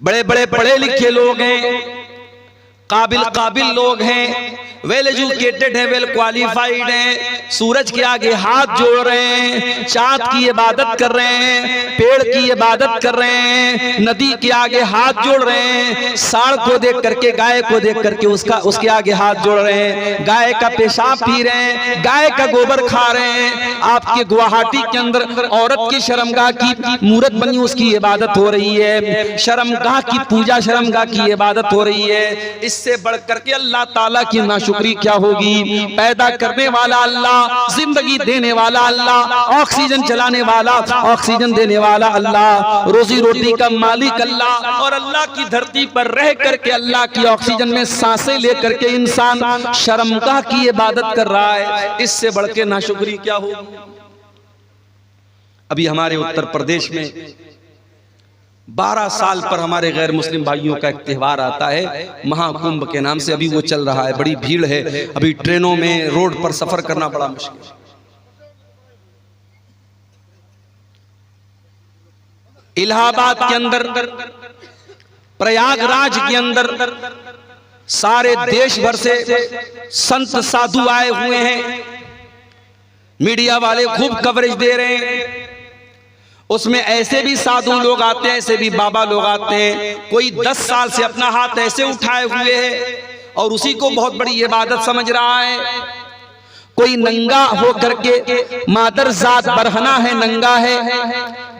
बड़े बड़े पढ़े लिखे लोग हैं, काबिल लोग हैं, वेल एजुकेटेड है, वेल क्वालिफाइड हैं, सूरज के आगे हाथ जोड़ रहे हैं, चांद की इबादत कर रहे हैं, पेड़ की इबादत कर रहे हैं, नदी के आगे हाथ जोड़ रहे हैं, सांड को देख करके, गाय को देख करके उसके आगे हाथ जोड़ रहे हैं, गाय का पेशाब पी रहे हैं, गाय का गोबर खा रहे हैं। आपके गुवाहाटी के अंदर औरत की शर्मगाह की मूर्त बनी, उसकी इबादत हो रही है, शर्मगाह की पूजा, शर्मगाह की इबादत हो रही है। इससे बढ़ करके अल्लाह ताला की नाशुक्री क्या होगी। पैदा करने वाला अल्लाह, जिंदगी देने वाला अल्लाह, ऑक्सीजन चलाने वाला, ऑक्सीजन देने वाला अल्लाह, रोजी रोटी का मालिक अल्लाह, और अल्लाह की धरती पर रह करके अल्लाह की ऑक्सीजन में सांसें लेकर के इंसान शर्मगाह की इबादत कर रहा है। इससे बढ़ के नाशुक्री क्या होगी। अभी हमारे उत्तर प्रदेश में 12 साल पर हमारे गैर मुस्लिम भाइयों का एक त्यौहार आता है, महाकुंभ के नाम से। अभी वो चल रहा है, बड़ी भीड़ है, अभी ट्रेनों में, रोड पर सफर करना बड़ा मुश्किल है। इलाहाबाद के अंदर, प्रयागराज के अंदर सारे देश भर से संत साधु आए हुए हैं। मीडिया वाले खूब कवरेज दे रहे हैं। उसमें ऐसे भी साधु लोग आते हैं, ऐसे भी बाबा लोग आते हैं। कोई 10 साल से अपना हाथ ऐसे उठाए हुए है और उसी को बहुत बड़ी इबादत समझ रहा है। कोई नंगा हो करके, मादर जात बरहना है, नंगा है,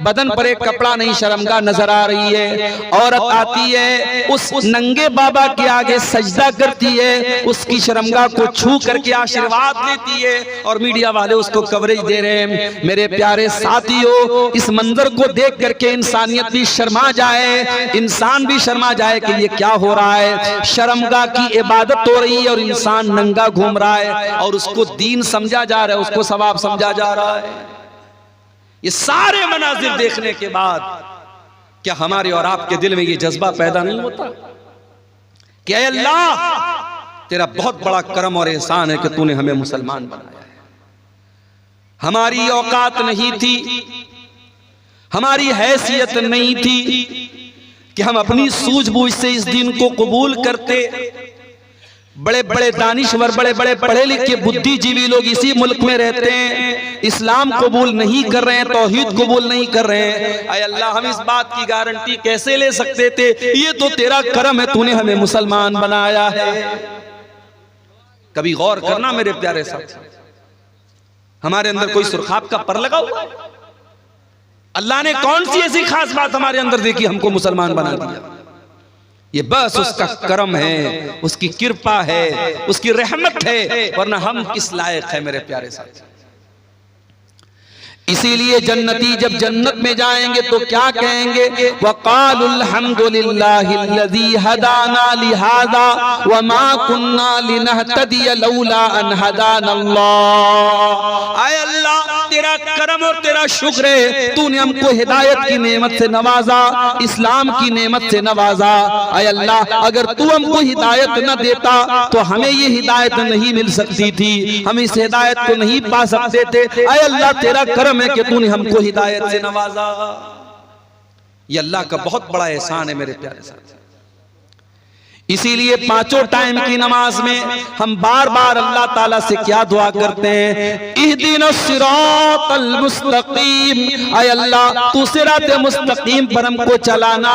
बदन पर एक कपड़ा नहीं, शर्मगाह नजर आ रही है। औरत आती है, उस नंगे बाबा के आगे सजदा करती है, उसकी शर्मगाह को छू करके आशीर्वाद लेती है, और मीडिया वाले उसको कवरेज दे रहे हैं। मेरे प्यारे साथियों, इस मंजर को देख करके इंसानियत भी शर्मा जाए, इंसान भी शर्मा जाए कि ये क्या हो रहा है। शर्मगाह की इबादत हो रही है और इंसान नंगा घूम रहा है, और उसको दीन समझा जा रहा है, उसको सवाब समझा जा रहा है। ये सारे मनाजिर देखने के बाद क्या हमारे और आपके दिल में ये जज्बा पैदा नहीं होता कि ऐ अल्लाह, तेरा बहुत बड़ा करम और एहसान है कि तूने हमें मुसलमान बनाया है। हमारी औकात नहीं थी, हमारी हैसियत नहीं थी कि हम अपनी सूझबूझ से इस दीन को कबूल करते। बड़े बड़े दानिश्वर, बड़े बड़े पढ़े लिखे बुद्धिजीवी लोग इसी मुल्क में रहते हैं, इस्लाम कबूल नहीं कर रहे हैं, तौहीद कबूल नहीं कर रहे हैं। ऐ अल्लाह, हम इस बात की गारंटी कैसे ले सकते थे। ये तो तेरा करम है, तूने हमें मुसलमान बनाया है। कभी गौर करना मेरे प्यारे साथ, हमारे अंदर कोई सुरखाब का पर लगा हुआ है। अल्लाह ने कौन सी ऐसी खास बात हमारे अंदर देखी, हमको मुसलमान बना दिया। ये बस उसका करम है, उसकी कृपा है, उसकी रहमत है, वरना हम किस लायक है मेरे प्यारे साथी। इसीलिए जन्नती जब जन्नत में जाएंगे तो क्या कहेंगे, वक़ालुल हम्दुलिल्लाहिल्लज़ी हदाना लिहाज़ा वमा कुन्ना लिनहतदिय लौला अन हदानल्लाह। आय अल्लाह, तेरा करम और तेरा शुक्र है, तूने हमको हिदायत की नेमत से नवाजा, इस्लाम की नेमत से नवाजा। आय अल्लाह, अगर तू हमको हिदायत न देता तो हमें ये हिदायत नहीं मिल सकती थी, हम इस हिदायत को नहीं पा सकते थे। आय अल्लाह, तेरा करम है कि तूने हमको हिदायत से नवाजा। ये अल्लाह का बहुत बड़ा एहसान है मेरे प्यारे साथी। इसीलिए 5 टाइम की नमाज में हम बार बार अल्लाह ताला से क्या दुआ करते हैं, इहदिनस सिरातल मुस्तकीम। आय अल्लाह, तू सिराते मुस्तकीम पर हमको चलाना,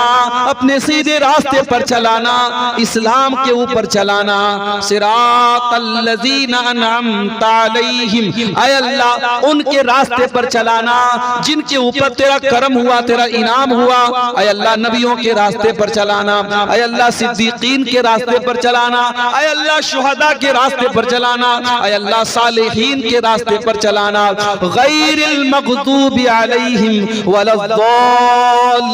अपने सीधे रास्ते पर चलाना, इस्लाम के ऊपर चलाना। सिरातल लज़ीना अनअमता अलैहिम। आय अल्लाह, उनके रास्ते पर चलाना जिनके ऊपर तेरा करम हुआ, तेरा इनाम हुआ। आय अल्लाह, नबियों के रास्ते पर चलाना। आय अल्लाह, सिद्दीकीन के रास्ते पर चलाना। आय अल्लाह, शुहदा के रास्ते पर चलाना। आय अल्लाह, सालिहीन के रास्ते पर चलाना। गैरिल मग़दूबि अलैहिम वलद्दाल्लीन।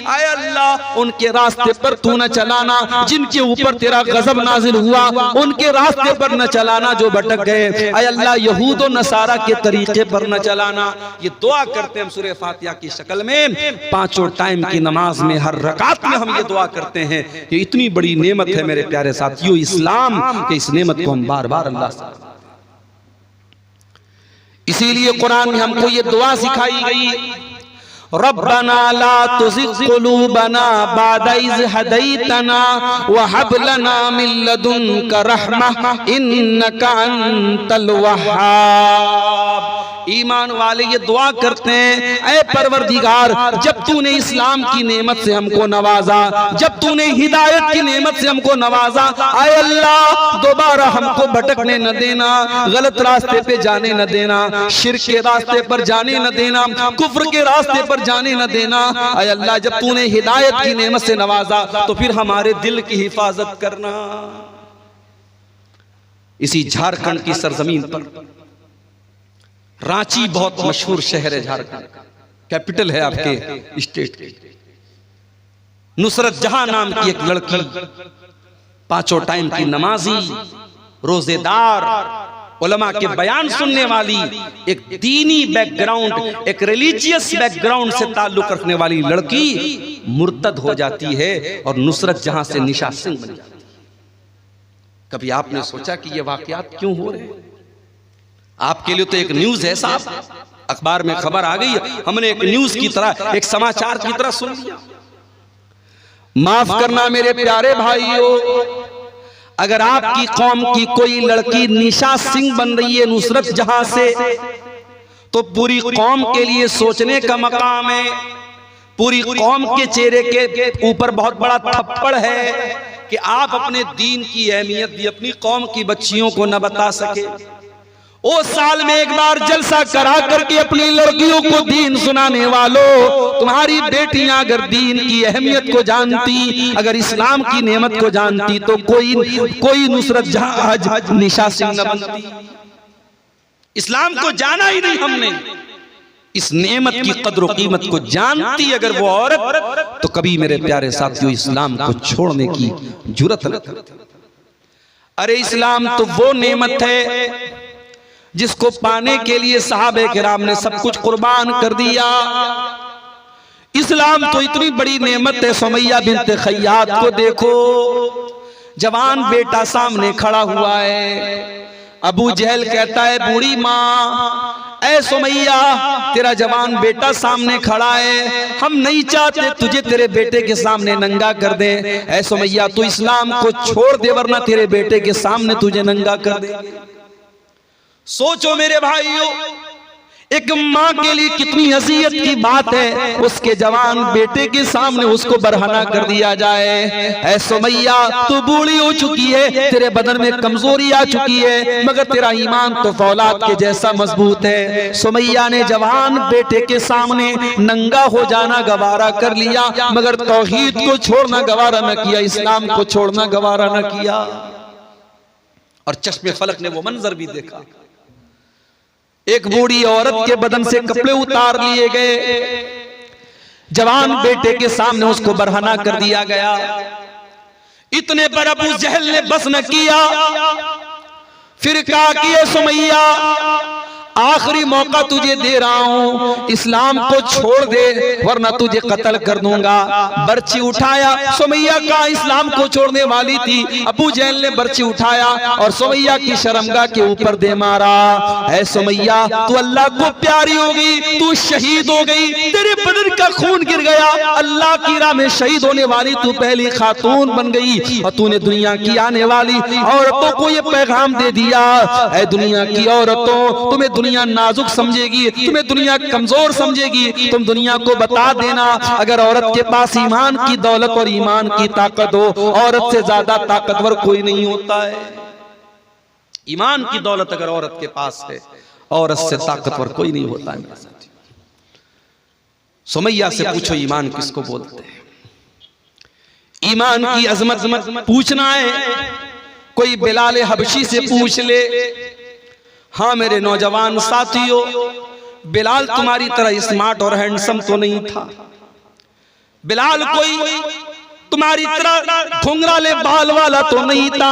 आय अल्लाह, उनके रास्ते पर तू न चलाना जिनके ऊपर तेरा गजब नाजिल हुआ, उनके रास्ते पर न चलाना जो भटक गए। आय अल्लाह, यहूद और नसारा के तरीके पर न चलाना। ये दुआ करते हैं हम सूरह फातिहा की शक्ल में। 5 टाइम की नमाज में हर रकात में हम ये दुआ करते हैं। ये इतनी बड़ी नेमत है मेरे प्यारे साथियों, इस्लाम के इस नेमत को हम बार बार अल्लाह से, इसीलिए कुरान में हमको ये दुआ सिखाई गई, रब्बना ला तुज़िग़ क़ुलूबना बअद इज़ हदैतना व हब लना मिन लदुनका रहमह इन्नका अंतल वह्हाब। ईमान वाले ये दुआ करते हैं, ऐ परवरदिगार, जब तूने इस्लाम की नेमत से हमको नवाजा, जब तूने हिदायत की नेमत से हमको नवाजा, ऐ अल्लाह दोबारा हमको भटकने न देना, गलत रास्ते पे जाने न देना, शिर्क के रास्ते पर जाने न देना, कुफ्र के रास्ते पर जाने न देना। ऐ अल्लाह, जब तूने हिदायत की नेमत से नवाजा तो फिर हमारे दिल की हिफाजत करना। इसी झारखंड की सरजमीन पर रांची बहुत मशहूर शहर है, झारखंड कैपिटल है आपके स्टेट की। नुसरत जहां नाम की एक लड़की, पांचों टाइम की नमाजी, रोजेदार, उलमा के बयान सुनने वाली, एक दीनी बैकग्राउंड, एक रिलीजियस बैकग्राउंड से ताल्लुक रखने वाली लड़की मुर्तद हो जाती है और नुसरत जहां से निशा सिंह बन जाती है। कभी आपने सोचा कि ये वाकयात क्यों हो रहे हैं? आपके लिए तो एक न्यूज है साहब, अखबार में खबर आ गई, हमने एक न्यूज की तरह, एक समाचार की तरह सुन लिया। माफ करना मेरे प्यारे भाइयों, अगर आपकी कौम की कोई लड़की निशा सिंह बन रही है नुसरत जहां से, तो पूरी कौम के लिए सोचने का मकाम है। पूरी कौम के चेहरे के ऊपर बहुत बड़ा थप्पड़ है कि आप अपने दीन की अहमियत भी अपनी कौम की बच्चियों को न बता सके। ओ साल में एक बार जलसा करा करके अपनी लड़कियों को दीन सुनाने वालों, तुम्हारी बेटियां अगर दीन की अहमियत को जानती, अगर इस्लाम की नेमत को जानती, तो कोई नुसरत जहां आज निशा सिंह न बनती। इस्लाम को जाना ही नहीं हमने, इस नेमत की कद्र कीमत को जानती अगर वो औरत, तो कभी मेरे प्यारे साथियों इस्लाम को छोड़ने की जुर्रत न करती। अरे इस्लाम तो वो नेमत है जिसको पाने के लिए सहाबे किराम ने सब कुछ कुर्बान कर दिया। इस्लाम तो इतनी बड़ी नेमत है, सुमैया बिन्त खय्यात को देखो, जवान बेटा सामने खड़ा हुआ है। अबू जहल कहता है, बूढ़ी माँ, ऐ सुमैया, तेरा जवान बेटा सामने खड़ा है, हम नहीं चाहते तुझे तेरे बेटे के सामने नंगा कर दे। ऐ सुमैया, तू इस्लाम को छोड़ दे वरना तेरे बेटे के सामने तुझे नंगा कर दे। सोचो मेरे भाइयों, एक माँ के लिए कितनी हसीयत की बात है, उसके जवान बेटे के सामने उसको बरहना कर दिया जाए। ऐ सुमैया, तू बूढ़ी हो चुकी है, तेरे बदन में कमजोरी आ चुकी है, मगर तेरा ईमान तो फौलाद के जैसा मजबूत है। सुमैया ने जवान बेटे के सामने नंगा हो जाना गवारा कर लिया, मगर तौहीद को छोड़ना गवारा न किया, इस्लाम को छोड़ना गवारा न किया। और चश्मे फलक ने वो मंजर भी देखा, एक बूढ़ी औरत के बदन से कपड़े उतार लिए गए, जवान बेटे के सामने उसको बरहना कर दिया गया। इतने पर अबू जहल ने बस न किया, फिर कहा कि ये सुमैया, आखिरी मौका तुझे दे रहा हूं, इस्लाम को छोड़ दे वरना तुझे कत्ल कर दूंगा। बर्ची उठाया, सुमैया का इस्लाम को छोड़ने वाली थी, अबू जहल ने बर्ची उठाया और सुमैया की शर्मगाह के ऊपर दे मारा। ऐ सुमैया, तू अल्लाह को प्यारी हो गई, तू शहीद हो गई, तेरे बदन का खून गिर गया, अल्लाह की राह में शहीद होने वाली तू पहली खातून बन गई और तूने दुनिया की आने वाली औरतों को ये पैगाम दे दिया, ऐ दुनिया की औरतों, तुम्हें दुनिया नाजुक समझेगी, तुम्हें दुनिया कमजोर समझेगी, तुम दुनिया को बता देना, अगर औरत के पास ईमान की दौलत और ईमान की ताकत हो, औरत से ज्यादा ताकतवर कोई नहीं होता है। ईमान की दौलत अगर औरत के पास है, औरत से ताकतवर कोई नहीं होता है। सुमैया से पूछो ईमान किसको बोलते हैं? ईमान की अजमत पूछना है, कोई बिलाल हबशी से पूछ ले। हाँ मेरे नौजवान साथियों, बिलाल तुम्हारी तरह स्मार्ट और हैंडसम तो नहीं था, बिलाल कोई तुम्हारी तरह घुंघराले बाल वाला तो नहीं था,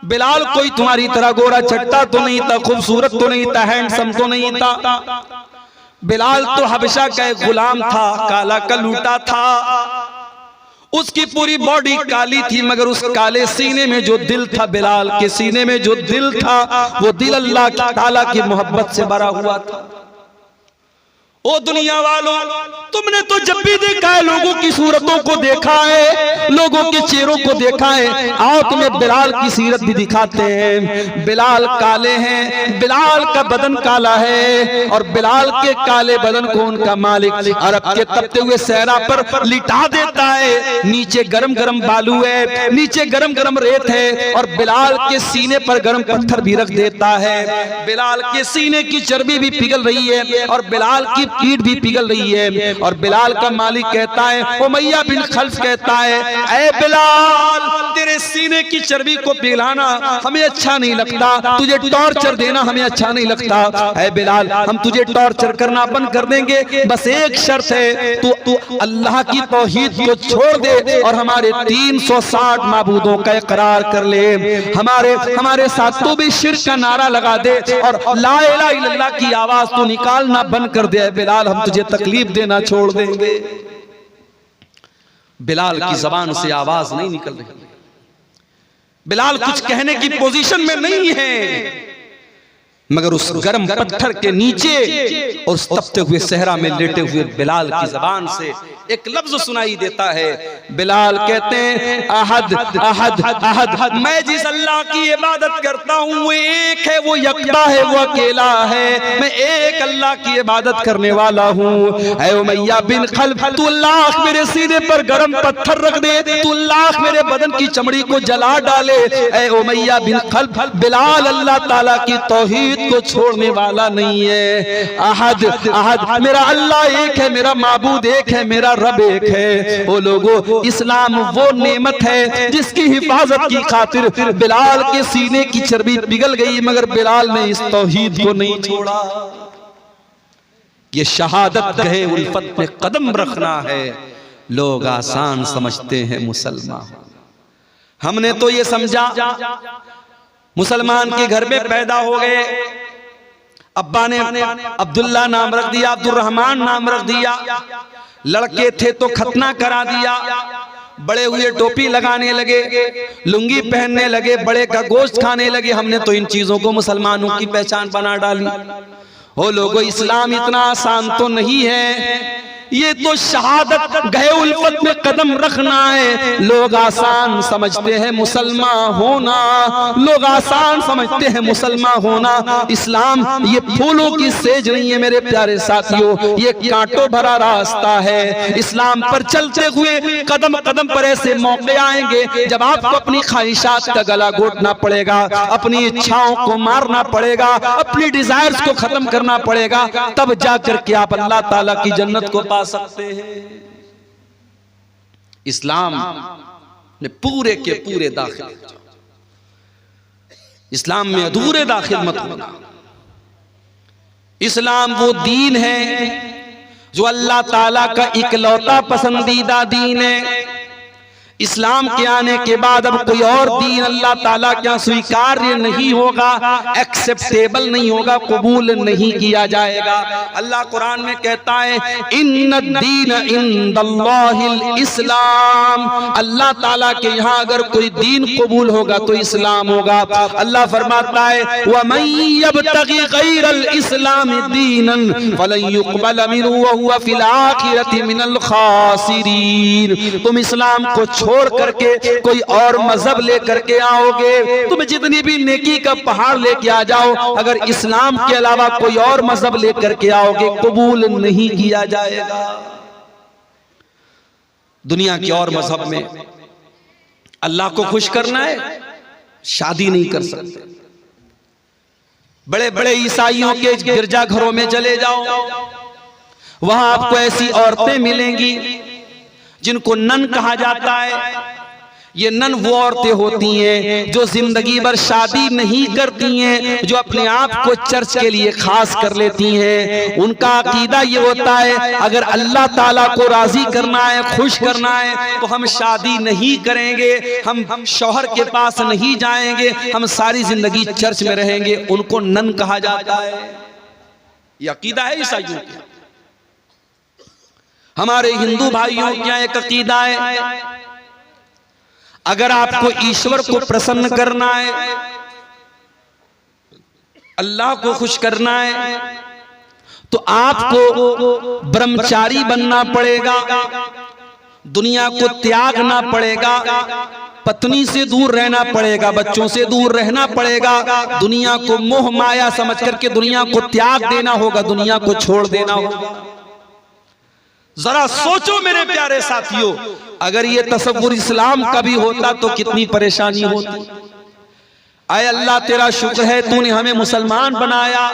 बिलाल कोई तुम्हारी तरह गोरा चट्टा तो नहीं था, खूबसूरत तो नहीं था, हैंडसम तो नहीं था। बिलाल तो हबशा का एक गुलाम था, काला कलूटा था, उसकी पूरी बॉडी काली थी, मगर उस काले सीने में जो दिल था, बिलाल के सीने में जो दिल था, वो दिल अल्लाह ताला की मोहब्बत से भरा हुआ था। ओ दुनिया वालों, तुमने तो जब भी देखा है लोगों की सूरतों को देखा है, लोगों के चेहरों को देखा है। आओ तुम्हें बिलाल की सीरत भी दिखाते हैं। बिलाल काले हैं, बिलाल का बदन काला है और बिलाल के काले बदन को उनका मालिक अरब के तपते हुए सहरा पर लिटा देता है। नीचे गरम गरम बालू है, नीचे गरम गरम रेत है और बिलाल के सीने पर गरम पत्थर भी रख देता है। बिलाल के सीने की चर्बी भी पिघल रही है और बिलाल की पीठ भी पिघल रही है। और बिलाल का मालिक कहता है, उमैया बिन खल्फ कहता है, ऐ बिलाल, तेरे सीने की चर्बी को पिघलाना हमें अच्छा नहीं लगता, तुझे टॉर्चर देना हमें अच्छा नहीं लगता। ऐ बिलाल, हम तुझे टॉर्चर करना बंद कर देंगे, बस एक शर्त है, तू अल्लाह की तौहीद को छोड़ दे और हमारे 360 माबूदों का इकरार कर ले। हमारे साथ तो भी शिर्क का नारा लगा दे और ला इलाहा इल्लल्लाह की आवाज तो निकालना बंद कर दे। बिलाल, हम तुझे तकलीफ देना छोड़ देंगे। बिलाल की जबान से आवाज नहीं निकल रही। बिलाल कुछ कहने की पोजीशन में नहीं है, मगर उस गर्म पत्थर के नीचे और उस तपते हुए सहरा में लेटे हुए बिलाल की जबान से एक लफ्ज सुनाई देता है। बिलाल कहते हैं, अहद अहद अहद, मैं जिस अल्लाह की इबादत करता हूँ वो एक है, वो यकता है, वो अकेला है, मैं एक अल्लाह की इबादत करने वाला हूँ। ऐ उमैया बिन खल्फ, तू लाख मेरे सीने पर गरम पत्थर रख दे, तू लाख मेरे बदन की चमड़ी को जला डाले, ऐ उमैया बिन खल्फ, बिलाल अल्लाह ताला की तौहीद को छोड़ने वाला नहीं है। अहद अहद, मेरा अल्लाह एक है, मेरा माबूद एक है, मेरा रब एक है। ओ लोगों, इस्लाम वो नेमत है जिसकी हिफाजत की खातिर बिलाल के सीने की चर्बी पिघल गई, मगर बिलाल ने इस तौहीद को नहीं छोड़ा। ये शहादत गहे उल्फत में कदम रखना है। लोग आसान समझते हैं मुसलमान, हमने तो ये समझा मुसलमान के घर में पैदा हो गए, अब्बा ने अब्दुल्ला नाम रख दिया, अब्दुल रहमान नाम रख दिया, लड़के थे तो खतना करा दिया, बड़े हुए टोपी लगाने लगे, लुंगी पहनने लगे, बड़े का गोश्त खाने लगे। हमने तो इन चीजों को मुसलमानों की पहचान बना डाली। ओ लोगों, इस्लाम इतना आसान तो नहीं है, ये तो शहादत गए उल्फत में कदम रखना है। लोग आसान समझते हैं मुसलमान होना, लोग आसान समझते हैं मुसलमान होना। इस्लाम ये फूलों की सेज नहीं है मेरे प्यारे साथियों, ये कांटों भरा रास्ता है। इस्लाम पर चलते हुए कदम कदम पर ऐसे मौके आएंगे जब आपको अपनी ख्वाहिशात का गला घोटना पड़ेगा, अपनी इच्छाओं को मारना पड़ेगा, अपनी डिजायर्स को खत्म करना पड़ेगा, तब जाकर के आप अल्लाह ताला की जन्नत को पा सकते हैं। इस्लाम ने पूरे के पूरे दाखिल, इस्लाम में अधूरे दाखिल मत होना। इस्लाम वो दीन है जो अल्लाह ताला का इकलौता पसंदीदा दीन है। इस्लाम के आने के बाद अब कोई और दीन अल्लाह ताला क्या स्वीकार्य नहीं होगा, एक्सेप्टेबल नहीं होगा, कबूल नहीं किया जाएगा। अल्लाह कुरान में कहता है, इन्नद्दीन इंदल्लाहिल इस्लाम, अल्लाह ताला के यहाँ अगर कोई दीन कबूल होगा तो इस्लाम होगा। अल्लाह फरमाता है, वमन यब्तगी गैरल इस्लाम दीनन फलन युक़बल मिन्हु व हुवा फिल आखिरति मिनल खासिरीन। तुम इस्लाम को छोड़ करके कोई और मजहब लेकर के आओगे, तुम जितनी भी नेकी का पहाड़ लेके आ जाओ, अगर इस्लाम के अलावा कोई और मजहब लेकर के आओगे कबूल नहीं किया जाएगा। दुनिया के और मजहब में अल्लाह को खुश करना है, शादी नहीं कर सकते। बड़े बड़े ईसाइयों के गिरजाघरों में चले जाओ, वहां आपको ऐसी औरतें मिलेंगी जिनको नन कहा जाता है। ये नन वो औरतें होती हैं जो जिंदगी भर शादी नहीं करती हैं, जो अपने आप को चर्च के लिए खास कर लेती हैं। उनका अकीदा ये होता है, अगर अल्लाह ताला को राजी करना है, खुश करना है, तो हम शादी नहीं करेंगे, हम शौहर के पास नहीं जाएंगे, हम सारी जिंदगी चर्च में रहेंगे। उनको नन कहा जाता है। ये अकीदा है ईसाइयों का। हमारे हिंदू भाइयों क्या एक अकीदा है, अगर आपको ईश्वर को प्रसन्न करना है, अल्लाह को खुश करना है, तो आपको ब्रह्मचारी बनना पड़ेगा, दुनिया को त्यागना पड़ेगा, पत्नी से दूर रहना पड़ेगा, बच्चों से दूर रहना पड़ेगा, दुनिया को मोह माया समझ करके दुनिया को त्याग देना होगा, दुनिया को छोड़ देना होगा। जरा सोचो मेरे प्यारे साथियों, अगर ये तसव्वुर इस्लाम का भी होता तो कितनी परेशानी होती। आए अल्लाह तेरा शुक्र है तूने हमें मुसलमान बनाया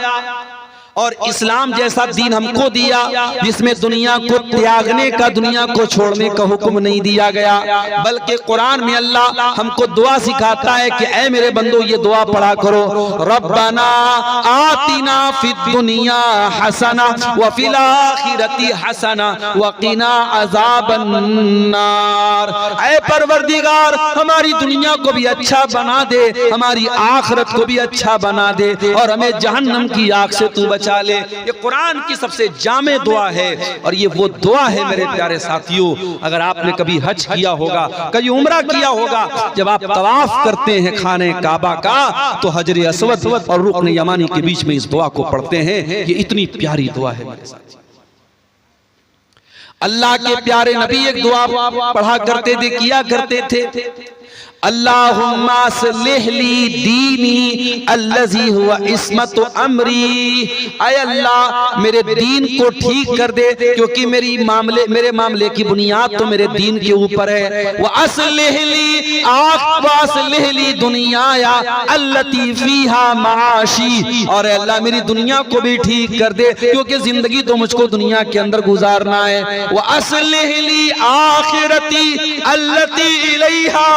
और इस्लाम जैसा दीन हमको दिया जिसमें दुनिया को त्यागने का, दुनिया को छोड़ने का हुक्म नहीं दिया गया, बल्कि कुरान में अल्लाह हमको दुआ सिखाता है कि ऐ मेरे बंदो ये दुआ पढ़ा करो, रब्बना आतिना फिद दुनिया हसना व फिल आखिरती हसना व क़िना अज़ाबन नार। ऐ परवरदिगार हमारी दुनिया को भी अच्छा बना दे, हमारी आखिरत को भी अच्छा बना दे और हमें जहन्नम की आग से तू बचा ले। ये कुरान की सबसे जामे दुआ है और ये वो दुआ है मेरे प्यारे साथियों। अगर आपने कभी हज किया होगा, कभी उम्रा किया होगा, जब आप तवाफ करते हैं खाने काबा का तो हजर अस्वद और रुकन यमानी के बीच में इस दुआ को पढ़ते हैं। ये इतनी प्यारी दुआ है मेरे साथी। अल्लाह के प्यारे नबी एक दुआ पढ़ा करते थे, किया करते थे, अल्लाहुम्मा अस्लिह ली दीनी अल्लज़ी हुवा इस्मतु अमरी। ऐ अल्लाह मेरे दीन को ठीक कर दे क्योंकि मेरे मामले की बुनियाद तो मेरे दीन के ऊपर है। व अस्लिह ली दुनियाया अल्लती फीहा माशी, और अल्लाह मेरी दुनिया को भी ठीक कर दे क्योंकि जिंदगी तो मुझको दुनिया के अंदर गुजारना है। व अस्लिह ली आखिरती अल्लती इलैहा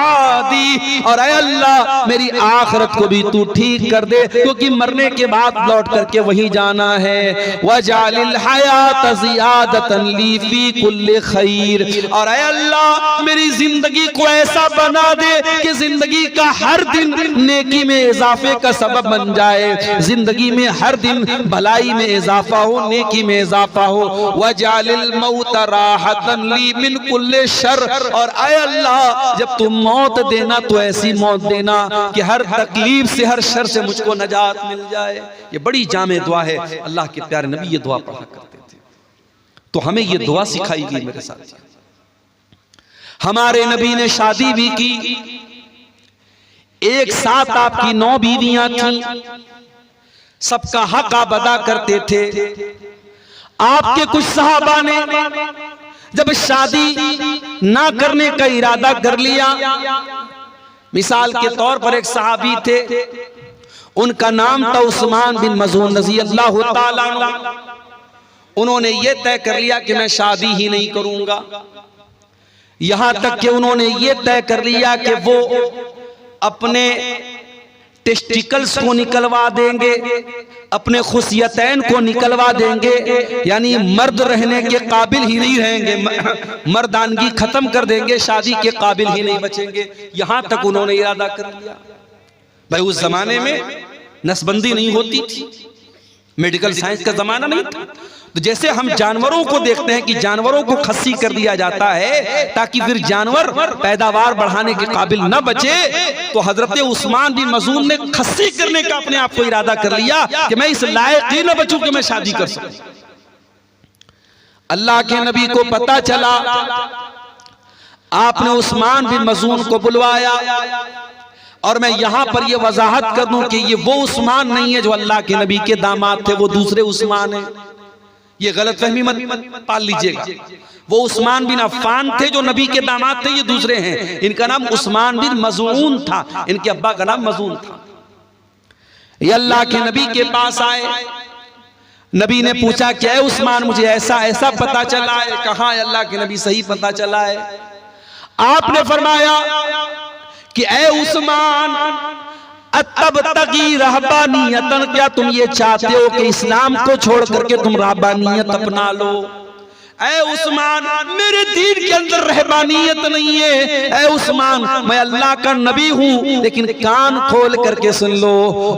दी, और ऐ अल्लाह मेरी आखिरत को भी तू ठीक कर दे क्योंकि मरने के बाद लौट करके वहीं जाना है। वजालिल हयात ज़ियादतन ली फी कुल्ली खैर, और ऐ अल्लाह मेरी जिंदगी को ऐसा बना दे कि जिंदगी का हर दिन नेकी में इजाफे का सबब बन जाए, जिंदगी में हर दिन भलाई में इजाफा हो, नेकी में इजाफा हो। वजालिल मौत राहतन ली मिन कुल्ली शर, और ऐ अल्लाह जब तुम मौत देना तो ऐसी मौत देना कि हर तकलीफ से, हर शर से मुझको नजात मिल जाए। ये बड़ी जामे दुआ है। अल्लाह के प्यारे नबी ये दुआ पढ़ा करते थे तो हमें ये दुआ सिखाई गई मेरे साथ। हमारे नबी ने शादी भी की, एक साथ आपकी 9 बीवियां थीं, सबका हक आप अदा करते थे। आपके कुछ सहाबा ने जब शादी ना करने का इरादा कर लिया, मिसाल के तौर पर एक सहाबी थे, उनका नाम था उस्मान बिन मज़ून रज़ी अल्लाह ताला अन्हु। उन्होंने ये तय कर लिया कि मैं शादी ही नहीं करूंगा, यहां तक कि उन्होंने ये तय कर लिया कि वो अपने टेस्टिकल्स को निकलवा देंगे, अपने खुशियतैन को निकलवा देंगे, यानी मर्द रहने के काबिल ही नहीं रहेंगे, मर्दानगी खत्म कर देंगे, शादी के काबिल ही नहीं बचेंगे। यहां तक उन्होंने इरादा कर लिया। भाई उस जमाने में नसबंदी नहीं होती थी, मेडिकल साइंस का जमाना नहीं था, तो जैसे हम जानवरों को देखते हैं कि जानवरों को खस्सी कर दिया जाता है ताकि फिर जानवर पैदावार बढ़ाने के काबिल न बचे, तो हजरत उस्मान बिन मज़ून ने खस्सी करने का अपने आप को इरादा कर लिया कि मैं इस लायक ही न बचूं कि मैं शादी कर सकूं। अल्लाह के नबी को पता चला, आपने उस्मान बिन मज़ून को बुलवाया, और मैं यहां पर यह वजाहत कर दूं कि ये वो उस्मान नहीं है जो अल्लाह के नबी के दामाद थे, वो दूसरे उस्मान है। ये गलतफहमी मत पाल लीजिएगा। वो उस्मान बिन अफ़्फ़ान थे जो नबी के दामाद थे, ये दूसरे हैं। इनका नाम उस्मान बिन मज़ून था, इनके अब्बा का नाम मज़ून था। ये अल्लाह के नबी के पास आए, नबी ने पूछा क्या है उस्मान, मुझे ऐसा ऐसा पता चला है। कहा अल्लाह के नबी सही पता चला है। आपने फरमाया कि ऐ उस्मान अतब तकी रहबानियतन, क्या तुम ये चाहते हो कि इस्लाम को छोड़ करके तुम रहबानियत अपना लो? ऐ उस्मान मेरे दीन के अंदर रहबानियत हकानियत नहीं है। ऐ उस्मान, मैं अल्लाह का नबी हूँ, लेकिन कान खोल करके सुन लो।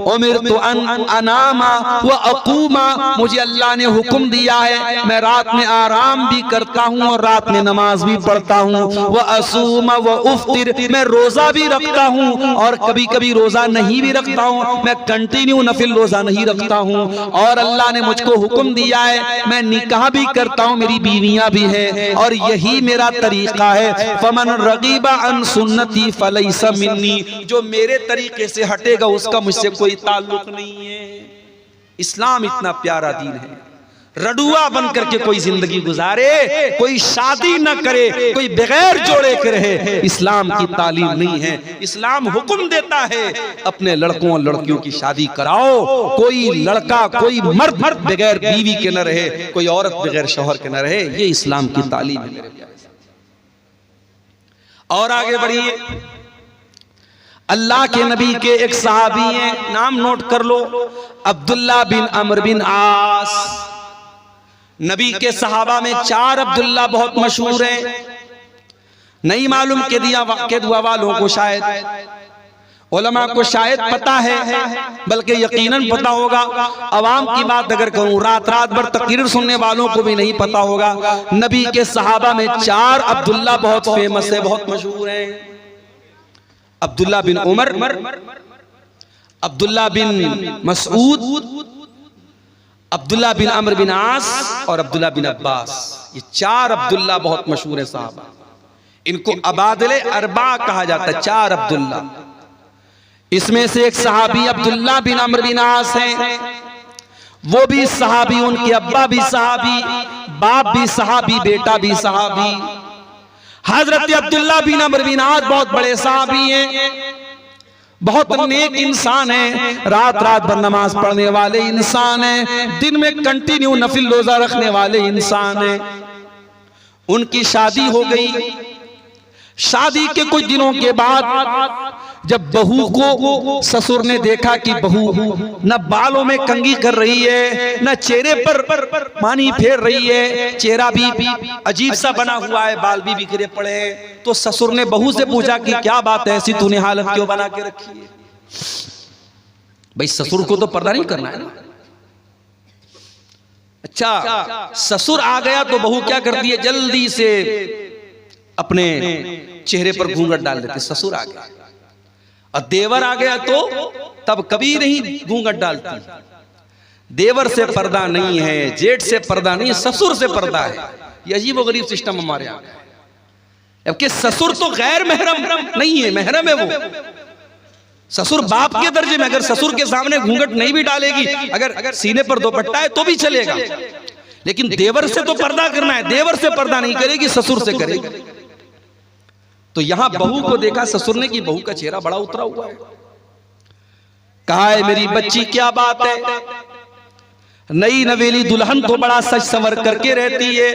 उमिरतु अन अनामा व अकूमा, मुझे अल्लाह ने हुक्म दिया है मैं रात में आराम भी करता हूँ और रात में नमाज भी पढ़ता हूँ। व असूमा व उफ्तिर, मैं रोजा भी रखता हूँ और कभी कभी रोजा नहीं भी रखता हूँ, मैं कंटिन्यू नफिल रोजा नहीं रखता हूँ। और अल्लाह ने मुझको हुक्म दिया है मैं निकाह भी करता हूँ, मेरी बीवियां भी है, और यही मेरा तरीका है। फमन रगीबा अन सुन्नती फलैसा मिन्नी, जो मेरे तरीके से हटेगा उसका मुझसे कोई ताल्लुक नहीं है। इस्लाम इतना प्यारा दीन है, रडुआ बन करके कोई जिंदगी गुजारे, कोई शादी न करे, कोई बगैर जोड़े के रहे, इस्लाम की तालीम नहीं है। इस्लाम हुक्म देता है अपने लड़कों और लड़कियों की शादी कराओ। कोई लड़का, कोई मर्द बगैर बीवी के न रहे, कोई औरत बगैर शौहर के न रहे, ये इस्लाम की तालीम है मेरे प्यारे। और आगे बढ़िए, अल्लाह के नबी के एक सहाबी हैं, नाम नोट कर लो, अब्दुल्ला बिन अमर बिन आस। नबी के सहाबा में 4 अब्दुल्ला बहुत मशहूर हैं। नहीं मालूम के दुआ वालों को शायद, उलमा को शायद पता है, बल्कि यकीनन पता होगा। अवाम की बात अगर कहूँ, रात रात भर तकरीर सुनने वालों को भी नहीं पता होगा। नबी के सहाबा में 4 अब्दुल्ला बहुत फेमस है, बहुत मशहूर हैं। अब्दुल्ला बिन उमर, अब्दुल्ला बिन मसूद, अब्दुल्ला बिन अमर बिन आस और अब्दुल्ला बिन अब्बास। ये 4 अब्दुल्ला बहुत मशहूर है साहबा। इनको अबादले अरबा कहा जाता है, 4 अब्दुल्ला। इसमें से एक सहाबी अब्दुल्ला बिन अमर बिन आस हैं, वो भी सहाबी, उनके अब्बा भी सहाबी, बाप भी सहाबी, बेटा भी सहाबी। हजरत अब्दुल्ला बिन अमर बिन आस बहुत बड़े सहाबी हैं, बहुत नेक इंसान है, रात रात भर नमाज पढ़ने वाले इंसान है, दिन में कंटिन्यू नफिल रोजा रखने वाले इंसान है। उनकी शादी हो गई। शादी के कुछ दिनों के बाद जब बहू को ससुर ने देखा कि बहू न बालों में कंघी कर रही है, न चेहरे पर पानी फेर रही है, चेहरा भी अजीब सा बना हुआ है, बाल भी बिखरे पड़े हैं, तो ससुर ने बहू से पूछा कि क्या बात है, ऐसी तूने हालत क्यों बना के रखी है? भाई ससुर को तो पर्दा नहीं करना है ना। अच्छा, ससुर आ गया तो बहू क्या करती है, जल्दी से अपने चेहरे पर घूंघट डाल देते। ससुर आ गया और देवर आ गया तो तब कभी नहीं घूंघट डालती। देवर से पर्दा नहीं है, जेठ से पर्दा नहीं है, ससुर से पर्दा है। ये अजीब व गरीब सिस्टम हमारे यहाँ है। जबकि ससुर तो गैर महरम नहीं है, महरम है वो। ससुर बाप के दर्जे में, अगर ससुर के सामने घूंघट नहीं भी डालेगी, अगर सीने पर दुपट्टा है तो भी चलेगा, लेकिन देवर से तो पर्दा करना है। देवर से पर्दा नहीं करेगी, ससुर से करेगी। तो यहां बहू को देखा ससुर ने कि बहू का चेहरा बड़ा उतरा हुआ है। कहा है मेरी बच्ची क्या बात है, नई नवेली दुल्हन तो बड़ा सज संवर करके रहती है,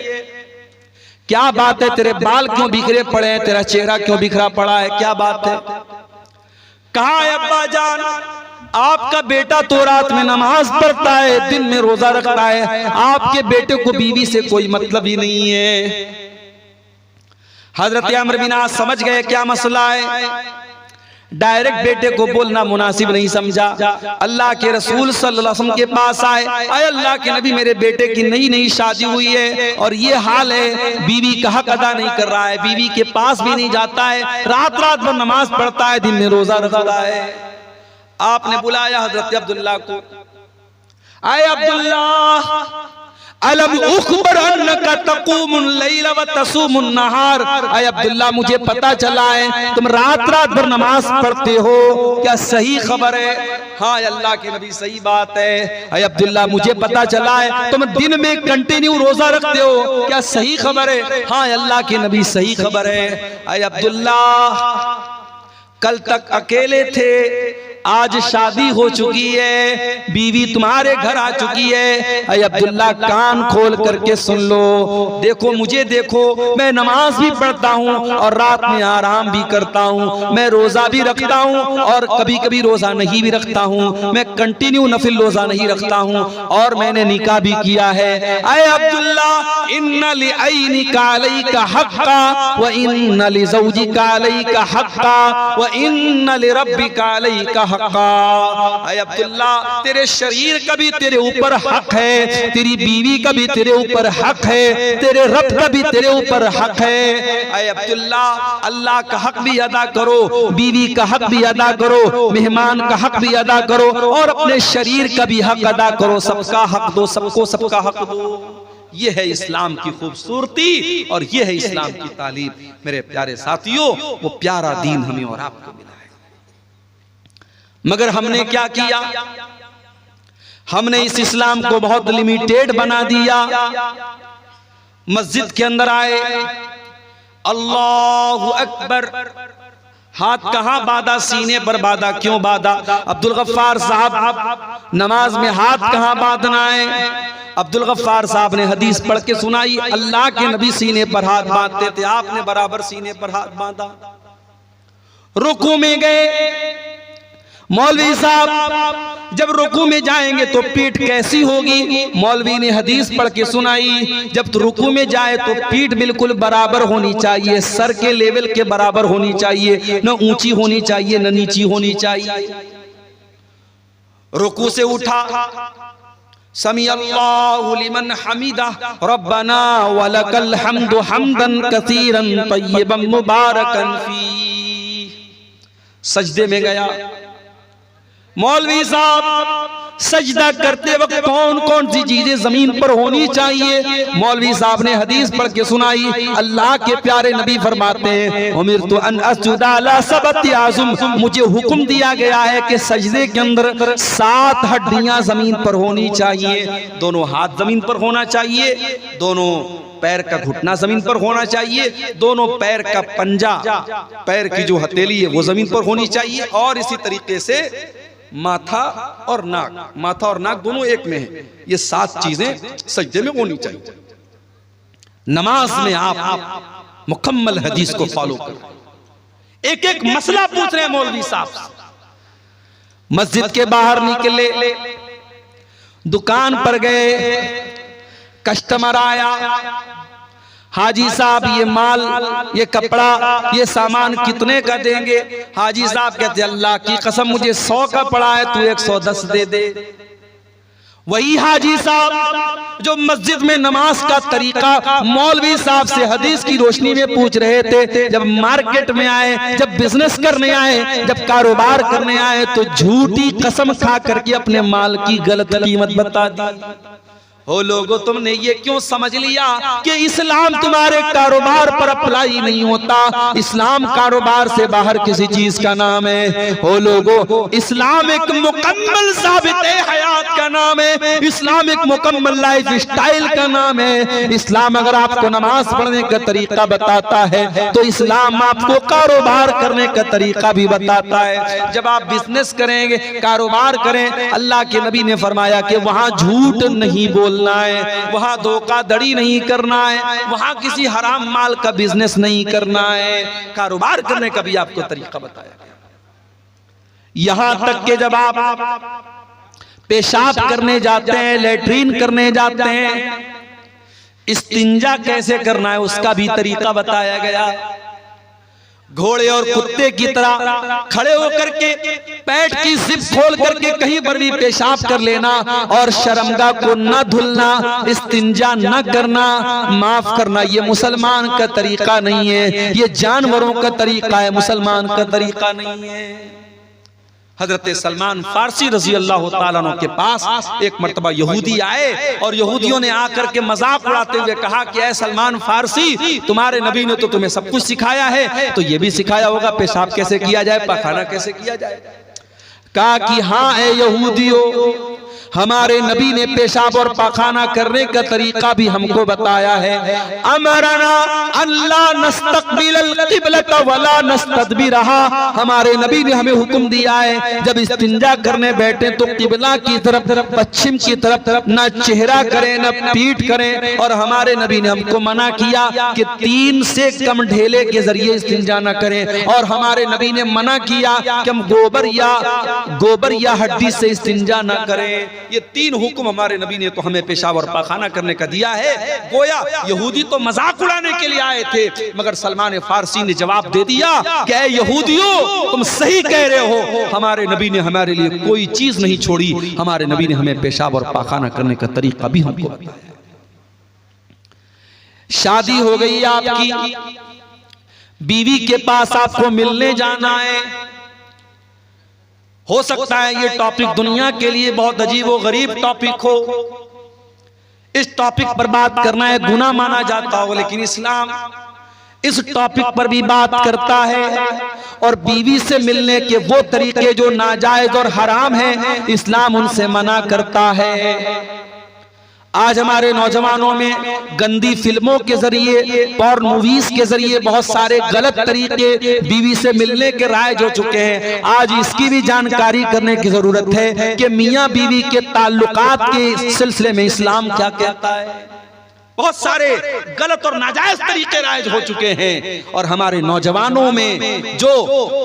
क्या बात है, तेरे बाल क्यों बिखरे पड़े हैं, तेरा चेहरा क्यों बिखरा पड़ा है, क्या बात है? कहा है अब्बा जान, आपका बेटा तो रात में नमाज पढ़ता है, दिन में रोजा रखता है, आपके बेटे को बीवी से कोई मतलब ही नहीं है। हजरत अमर बिन आस समझ गए क्या मसला है, डायरेक्ट बेटे को बोलना मुनासिब नहीं समझा। अल्लाह के रसूल सल्लल्लाहु अलैहि वसल्लम के पास आए, आए अल्लाह के नबी, मेरे बेटे की नई नई शादी हुई है और ये हाल है, बीवी का हक अदा नहीं कर रहा है, बीवी के पास भी नहीं जाता है, रात रात भर नमाज पढ़ता है, दिन में रोजा रखता है। आपने बुलाया हजरत अब्दुल्ला को, आए अब्दुल्ला, अलम उखबर अन्नका तक़ूमुल लैल व तसूमुन नहार। आए अब्दुल्ला, मुझे पता चला है तुम रात रात भर नमाज पढ़ते हो, क्या सही खबर है? हाँ अल्लाह के नबी, सही बात है। आए अब्दुल्ला, मुझे पता चला है तुम दिन में कंटिन्यू रोजा रखते हो, क्या सही खबर है? हाँ अल्लाह के नबी, सही खबर है। आए अब्दुल्ला, कल तक अकेले थे, आज शादी हो चुकी है, बीवी तुम्हारे घर आ चुकी है। अय अब्दुल्ला कान खोल करके सुन लो, देखो मुझे देखो, मैं नमाज भी पढ़ता हूँ और रात में आराम भी करता हूँ, मैं रोजा भी रखता हूँ और कभी कभी रोजा नहीं भी रखता हूँ, मैं कंटिन्यू नफिल रोजा नहीं रखता हूँ और मैंने निकाह भी किया है। अय अब्दुल्ला इन्ना लिअयनिका अलैका हक्का व इन्ना लिज़ौजिका अलैका हक्का व इन्ना लिरब्बिका अलैका हक्का। अय अब्दुल्ला तेरे शरीर का भी तेरे ऊपर हक है, तेरी बीवी का भी तेरे ऊपर हक है, तेरे रब का भी तेरे ऊपर हक है। अय अब्दुल्ला अल्लाह का हक भी अदा करो, बीवी का हक भी अदा करो, मेहमान का हक भी अदा करो और अपने शरीर का भी हक अदा करो। सबका हक दो, सबको सबका हक दो। ये है इस्लाम की खूबसूरती और ये है इस्लाम की तालीम। मेरे प्यारे साथियों, वो प्यारा दीन हमें और आपको मिला है, मगर हमने क्या किया? हमने इस इस्लाम को बहुत लिमिटेड बना दिया। मस्जिद के अंदर आए, अल्लाहु अकबर, हाथ कहां बांधा? सीने पर बांधा। क्यों बांधा? अब्दुल गफ्फार साहब नमाज में हाथ कहां बांधना है? अब्दुल गफ्फार साहब ने हदीस पढ़ के सुनाई, अल्लाह के नबी सीने पर हाथ बांधते थे, आपने बराबर सीने पर हाथ बांधा। रुकू में गए, मौलवी साहब जब रुकू में जाएंगे तो पीठ कैसी होगी? मौलवी ने हदीस पढ़ के सुनाई, जब तो रुकू में जाए तो पीठ बिल्कुल बराबर होनी चाहिए, सर के लेवल के बराबर होनी चाहिए, न ऊंची होनी चाहिए न नीची होनी चाहिए। रुकू से उठा, समी अल्लाहु लिमन हमीदा रब्बना वलकल हम्दु हम्दन कसीरन तय्यबन मुबारकन फी। सजदे में गया। मौलवी साहब सजदा करते वक्त कौन कौन सी चीजें जमीन पर होनी चाहिए? मौलवी साहब ने हदीस पढ़ के सुनाई, अल्लाह के प्यारे नबी फरमाते हैं, उमिरतु अन अस्जुदा अला सबती आज़ुम, मुझे हुक्म दिया गया है कि सजदे के अंदर 7 हड्डियां जमीन पर होनी चाहिए। दोनों हाथ जमीन पर होना चाहिए, दोनों पैर का घुटना जमीन पर होना चाहिए, दोनों पैर का पंजा, पैर की जो हथेली है वो जमीन पर होनी चाहिए, और इसी तरीके से माथा और नाक, माथा और नाक दोनों एक में है। ये 7 चीजें सजदे में होनी चाहिए। नमाज में आप मुकम्मल हदीस को फॉलो करें। एक एक मसला पूछ रहे हैं मौलवी साहब। मस्जिद के बाहर निकले, दुकान पर गए, कस्टमर आया, हाजी साहब ये माल, ये कपड़ा, ये सामान कितने का देंगे? हाजी साहब कहते अल्लाह की कसम मुझे 100 का पड़ा है, तू 110 दे दे। वही हाजी साहब जो मस्जिद में नमाज का तरीका मौलवी साहब से हदीस की रोशनी में पूछ रहे थे, जब मार्केट में आए, जब बिजनेस करने आए, जब कारोबार करने आए, तो झूठी कसम खा करके अपने माल की गलत कीमत बता दी। हो लोगों, तुमने ये क्यों समझ लिया कि इस्लाम तुम्हारे कारोबार पर अप्लाई नहीं होता? इस्लाम कारोबार से बाहर किसी चीज का नाम है। हो लोगों, इस्लाम एक मुकम्मल साबित हयात का नाम है, इस्लाम एक मुकम्मल लाइफ स्टाइल का नाम है। इस्लाम अगर आपको नमाज पढ़ने का तरीका बताता है तो इस्लाम आपको कारोबार करने का तरीका भी बताता है। जब आप बिजनेस करेंगे, कारोबार करें, अल्लाह के नबी ने फरमाया कि वहां झूठ नहीं बोलना है, वहां धोखाधड़ी नहीं करना है, वहां किसी हराम माल का बिजनेस नहीं करना है। कारोबार करने का भी आपको तरीका बताया गया। यहां तक कि जब आप पेशाब करने जाते हैं, लेटरीन करने जाते हैं, इस्तिंजा कैसे करना है उसका भी तरीका बताया गया। घोड़े और कुत्ते की तरह खड़े होकर के पैट की जिप खोल करके कहीं पर भी पेशाब कर लेना और शर्मगाह को न धुलना, इस्तिंजा न करना, माफ करना, ये मुसलमान का तरीका नहीं है, ये जानवरों का तरीका है, मुसलमान का तरीका नहीं है। हजरत सलमान फारसी रजी अल्लाह ताला अन्हु के पास एक मर्तबा यहूदी आए और यहूदियों ने आकर के मजाक उड़ाते हुए कहा कि ऐ सलमान फारसी, तुम्हारे नबी ने तो तुम्हें सब कुछ सिखाया है, तो ये भी सिखाया होगा पेशाब कैसे किया जाए, पखाना कैसे किया जाए। कहा कि हाँ ऐ यहूदियों, हमारे नबी ने पेशाब और पाखाना करने का तरीका भी हमको बताया है। अमरना अल्लाह नस्तक़बिल क़िबलत वला नस्तदबिरहा, हमारे नबी ने हमें हुक्म दिया है जब इस्तिंजा करने बैठे तो किबला की तरफ, पश्चिम की तरफ न चेहरा करें न पीठ करें। और हमारे नबी ने हमको मना किया कि 3 से कम ढेले के जरिए इस्तिंजा न करें। और हमारे नबी ने मना किया कि हम गोबर या हड्डी से इस्तिंजा न करें। ये 3 हुक्म हमारे नबी ने तो हमें पेशाब और पाखाना करने का दिया है। गोया यहूदी तो मजाक उड़ाने के लिए आए थे, मगर सलमान फारसी ने जवाब दे दिया कि ऐ यहूदियों, तुम सही कह रहे हो, हमारे नबी ने हमारे लिए कोई चीज नहीं छोड़ी। हमारे नबी ने हमें पेशाब और पाखाना करने का तरीका भी हमको बताया। शादी हो गई आपकी, बीवी के पास आपको मिलने जाना है। हो सकता है ये टॉपिक दुनिया के लिए बहुत अजीब व गरीब टॉपिक हो, इस टॉपिक पर बात करना है गुनाह माना जाता हो, लेकिन इस्लाम इस टॉपिक पर भी बात करता है। और बीवी से मिलने के वो तरीके जो नाजायज और हराम हैं, इस्लाम उनसे मना करता है। आज हमारे नौजवानों में गंदी फिल्मों के जरिए, पॉर्न मूवीज के जरिए बहुत सारे गलत तरीके बीवी से मिलने के राइज हो चुके हैं। आज इसकी भी जानकारी करने की जरूरत है कि मियां बीवी के ताल्लुकात के सिलसिले में इस्लाम क्या कहता है। बहुत सारे गलत और नाजायज तरीके राइज हो चुके हैं और हमारे नौजवानों में जो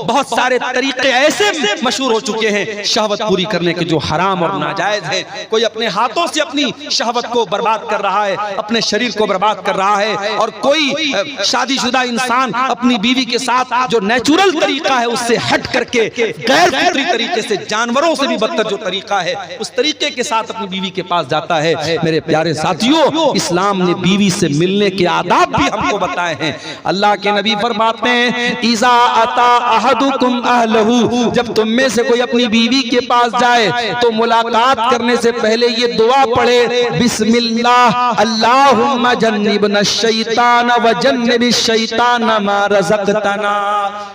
बहुत सारे तरीके ऐसे मशहूर हो चुके हैं शहवत पूरी करने के, जो हराम और नाजायज है। कोई अपने हाथों से अपनी शहवत को बर्बाद कर रहा है, अपने शरीर को बर्बाद कर रहा है, और कोई शादीशुदा इंसान अपनी बीवी के साथ जो नेचुरल तरीका है उससे हट करके गैर फितरी तरीके से, जानवरों से भी बदतर जो तरीका है, उस तरीके के साथ अपनी बीवी के पास जाता है। मेरे प्यारे साथियों, इस्लाम ने बीवी से मिलने के आदाब भी हमको बताए हैं। अल्लाह के नबी फरमाते हैं, इज़ा अता अहदुकुम अहलहू, जब तुम में से कोई अपनी बीवी के पास जाए तो मुलाकात करने से पहले ये दुआ पढ़े, बिस्मिल्लाह अल्लाहुम्मा जन्निबना शैतान व जन्निबिश शैतान मा रज़क़तना।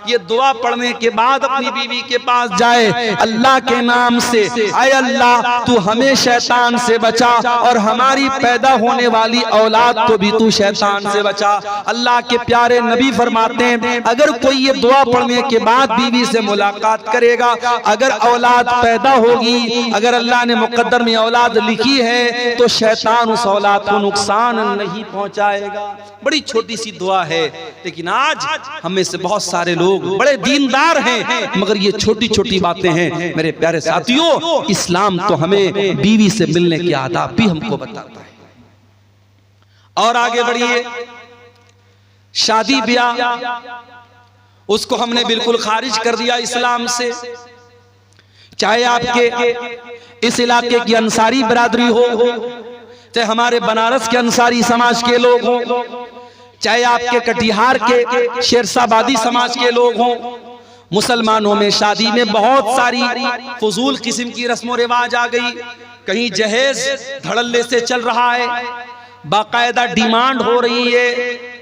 ये दुआ पढ़ने के बाद अपनी बीवी के पास जाए अल्लाह के नाम से, ऐ अल्लाह तू हमें शैतान से बचा और हमारी पैदा होने वाली औलाद को भी तू शैतान से बचा। अल्लाह के प्यारे नबी फरमाते हैं, अगर कोई ये दुआ पढ़ने के बाद बीवी से मुलाकात करेगा, अगर औलाद पैदा होगी, अगर अल्लाह ने मुकद्दर में औलाद लिखी है, तो शैतान उस औलाद को नुकसान नहीं पहुंचाएगा। बड़ी छोटी सी दुआ है, लेकिन आज हमें से बहुत सारे लोग बड़े दीनदार हैं, मगर ये छोटी छोटी बातें हैं। मेरे प्यारे साथियों, इस्लाम तो हमें बीवी से मिलने के आदाब भी हमको बताता है। और आगे बढ़िए, शादी ब्याह उसको हमने बिल्कुल खारिज कर दिया इस्लाम से। चाहे आपके इस इलाके की अंसारी बरादरी हो, चाहे हमारे बनारस के अंसारी समाज के लोग हों, चाहे आपके कटिहार के शेरशाबादी समाज के लोग हों, मुसलमानों में शादी में बहुत सारी फजूल किस्म की रस्म रिवाज आ गई। कहीं जहेज धड़ल्ले से चल रहा है, बाकायदा डिमांड हो रही है।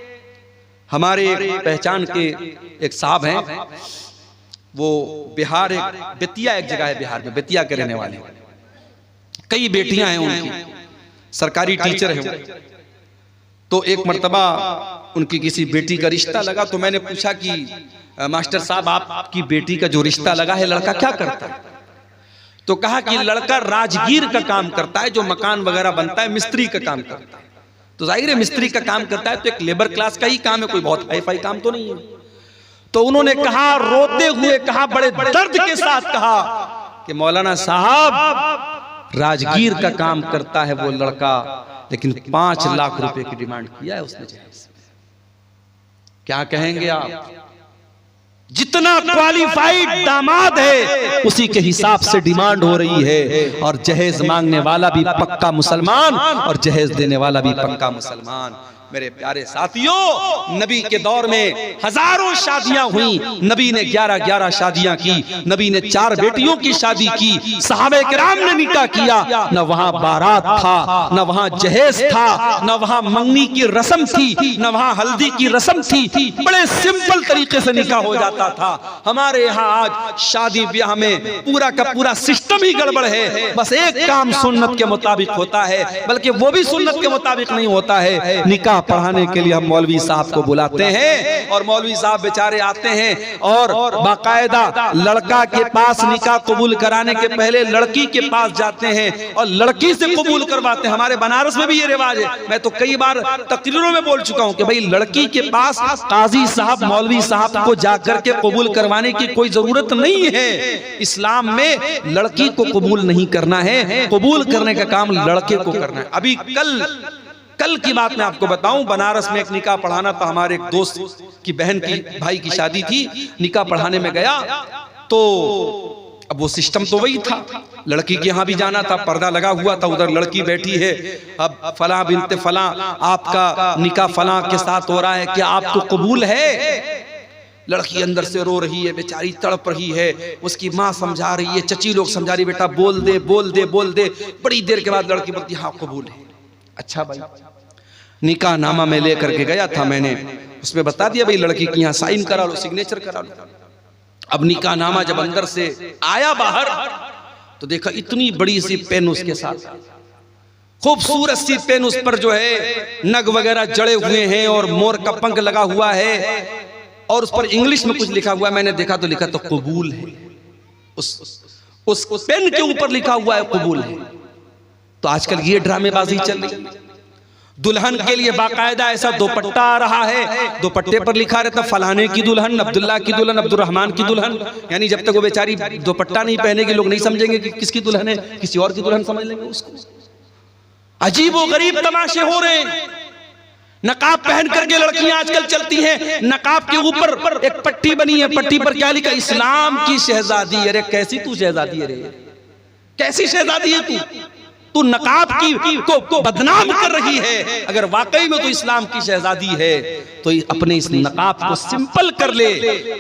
हमारे पहचान के एक साहब हैं, वो बिहार, एक बेतिया एक जगह है बिहार में, बेतिया के रहने वाले, कई बेटियां हैं उनकी, सरकारी टीचर हैं। तो एक मर्तबा उनकी किसी बेटी का रिश्ता लगा, तो मैंने पूछा कि मास्टर साहब आपकी बेटी का जो रिश्ता लगा है लड़का क्या करता है? तो कहा कि लड़का राजगीर का काम करता है, जो मकान वगैरह बनता है मिस्त्री का काम करता है। तो जाहिर है मिस्त्री का काम करता है तो एक लेबर क्लास का ही काम है, कोई बहुत हाई फाई काम तो नहीं है। तो उन्होंने कहा, रोते हुए कहा, बड़े दर्द के साथ कहा कि मौलाना साहब राजगीर का काम करता है वो लड़का, लेकिन 5 लाख रुपए की डिमांड किया है उसने जहेज। क्या कहेंगे आप? जितना क्वालिफाइड दामाद है उसी के हिसाब से डिमांड हो रही है, और जहेज मांगने वाला भी पक्का मुसलमान और जहेज देने वाला भी पक्का मुसलमान। मेरे प्यारे साथियों, नबी के दौर में हजारों शादियां हुई, नबी ने 11-11 शादियां की, नबी ने 4 बेटियों की शादी की, सहाबे किराम ने निकाह किया। न वहां बारात था, न वहां जहेज था, न वहां मंगनी की रस्म थी, न वहां हल्दी की रस्म थी। बड़े सिंपल तरीके तरीके से निकाह हो जाता था। हमारे यहाँ आज शादी ब्याह में पूरा का पूरा सिस्टम ही गड़बड़ है। बस एक काम सुन्नत के मुताबिक होता है, बल्कि वो भी सुन्नत के मुताबिक नहीं होता है। निकाह पढ़ाने के लिए हम मौलवी साहब को बुलाते हैं और मौलवी साहब बेचारे आते हैं और बाकायदा लड़का के पास निकाह कबूल कराने के पहले लड़की के पास जाते हैं और लड़की से कबूल करवाते हैं। हमारे बनारस में भी ये रिवाज है। मैं तो कई बार तकरीरों में बोल चुका हूं कि भाई लड़की के पास काजी साहब मौलवी साहब को जाकर के कबूल करवाने की कोई जरूरत नहीं है। इस्लाम में लड़की को कबूल नहीं करना है, कबूल करने का काम लड़के को करना है। अभी कल की बात मैं आपको बताऊं, बनारस में एक निकाह पढ़ाना था। हमारे एक दोस्त की बहन की भाई की शादी थी, निकाह पढ़ाने में गया तो अब वो सिस्टम तो वही था, लड़की के यहाँ भी जाना था, पर्दा लगा हुआ था, उधर लड़की बैठी है। अब फला बिनते फला आपका निकाह फला के साथ हो रहा है, क्या आपको कबूल है? लड़की अंदर से रो रही है, बेचारी तड़प रही है। उसकी माँ समझा रही है, चची लोग समझा रही, बेटा बोल दे बोल दे बोल दे। बड़ी देर के बाद लड़की बोलती हाँ कबूल है। अच्छा भाई, निकाह नामा में लेकर के गया था मैंने, उसमें बता दिया भाई लड़की की यहाँ साइन करा लो, सिग्नेचर करा लो। अब निकाह नामा जब अंदर से आया बाहर तो देखा इतनी बड़ी सी पेन उसके साथ, खूबसूरत सी पेन, उस पर जो है नग वगैरह जड़े हुए हैं और मोर का पंख लगा हुआ है और उस पर इंग्लिश में कुछ लिखा हुआ है। मैंने देखा तो लिखा तो कबूल है, उस पेन के ऊपर लिखा हुआ है कबूल है। तो आजकल ये ड्रामेबाजी चल रही है। दुल्हन के लिए बाकायदा ऐसा दुपट्टा आ रहा है, दुपट्टे पर लिखा रहता फलाने की दुल्हन, अब्दुल्ला की दुल्हन, अब्दुर्रहमान की दुल्हन। यानी जब तक वो बेचारी दुपट्टा नहीं पहनेगी लोग नहीं समझेंगे कि किसकी दुल्हन है, किसी और की दुल्हन समझ लेंगे उसको। अजीब व गरीब तमाशे हो रहे हैं। नकाब पहन करके लड़कियां आजकल चलती हैं, नकाब के ऊपर एक पट्टी बनी है, पट्टी पर क्या लिखा, इस्लाम की शहजादी। अरे कैसी तू शहजादी है रे, कैसी शहजादी है तू? तू नकाब की को बदनाम कर रही है। अगर वाकई में तो इस्लाम की शहजादी है तो अपने इस नकाब को सिंपल कर ले।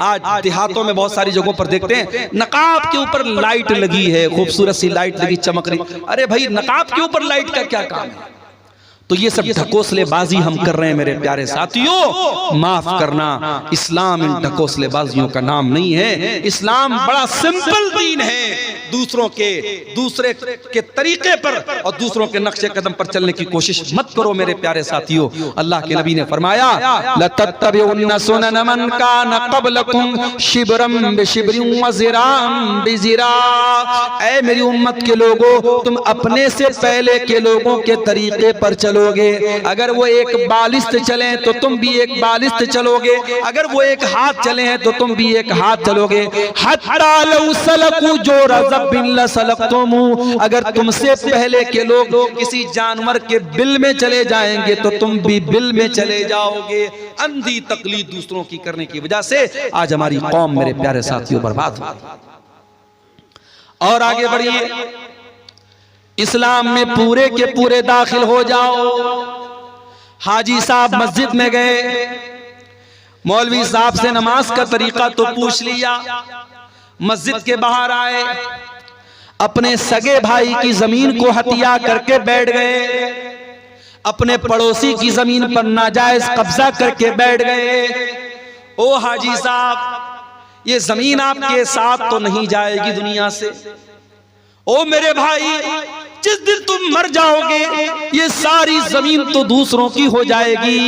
आज देहातों में बहुत सारी जगहों पर देखते हैं नकाब के ऊपर लाइट लगी है, खूबसूरत सी लाइट लगी चमक रही। अरे भाई नकाब के ऊपर लाइट का क्या काम है? तो ये सब ढकोसलेबाजी हम कर रहे हैं मेरे प्यारे साथियों। माफ करना, इस्लाम इन ढकोसलेबाजियों का नाम नहीं है। इस्लाम बड़ा सिंपल दीन है। दूसरे के तरीके पर और दूसरों के नक्शे कदम पर चलने की कोशिश मत करो मेरे प्यारे साथियों। अल्लाह के नबी ने फरमाया लतत्तबिउन्ना सुनन मन कान क़ब्लकुम शिब्रम बिशिब्रिन व ज़िराम बिज़िरा। ऐ मेरी उम्मत के लोगों, तुम अपने से पहले के लोगों के तरीके पर चलोगे। अगर वो एक बालिस्त चले तो तुम भी एक बालिस्त चलोगे, अगर वो एक हाथ चले हैं तो तुम भी एक हाथ चलोगे। हत्ता लौ सलकू जो रज़ब बिन लसलक्तुमू, अगर तुमसे पहले के लोग किसी जानवर के बिल में चले जाएंगे तो तुम भी बिल में चले जाओगे। अंधी तकलीद दूसरों की करने की वजह से आज हमारी कौम मेरे प्यारे साथियों बर्बाद हो। और आगे बढ़िए, इस्लाम में पूरे के पूरे दाखिल हो जाओ। हाजी साहब मस्जिद में गए, मौलवी साहब से नमाज का तरीका तो पूछ लिया, मस्जिद के बाहर आए, अपने सगे भाई की जमीन को हत्या करके बैठ गए, अपने पड़ोसी की जमीन पर नाजायज कब्जा करके बैठ गए। ओ हाजी साहब, ये जमीन आपके साथ तो नहीं जाएगी दुनिया से। ओ मेरे भाई, जिस दिन तुम मर जाओगे ये सारी जमीन तो दूसरों की हो जाएगी,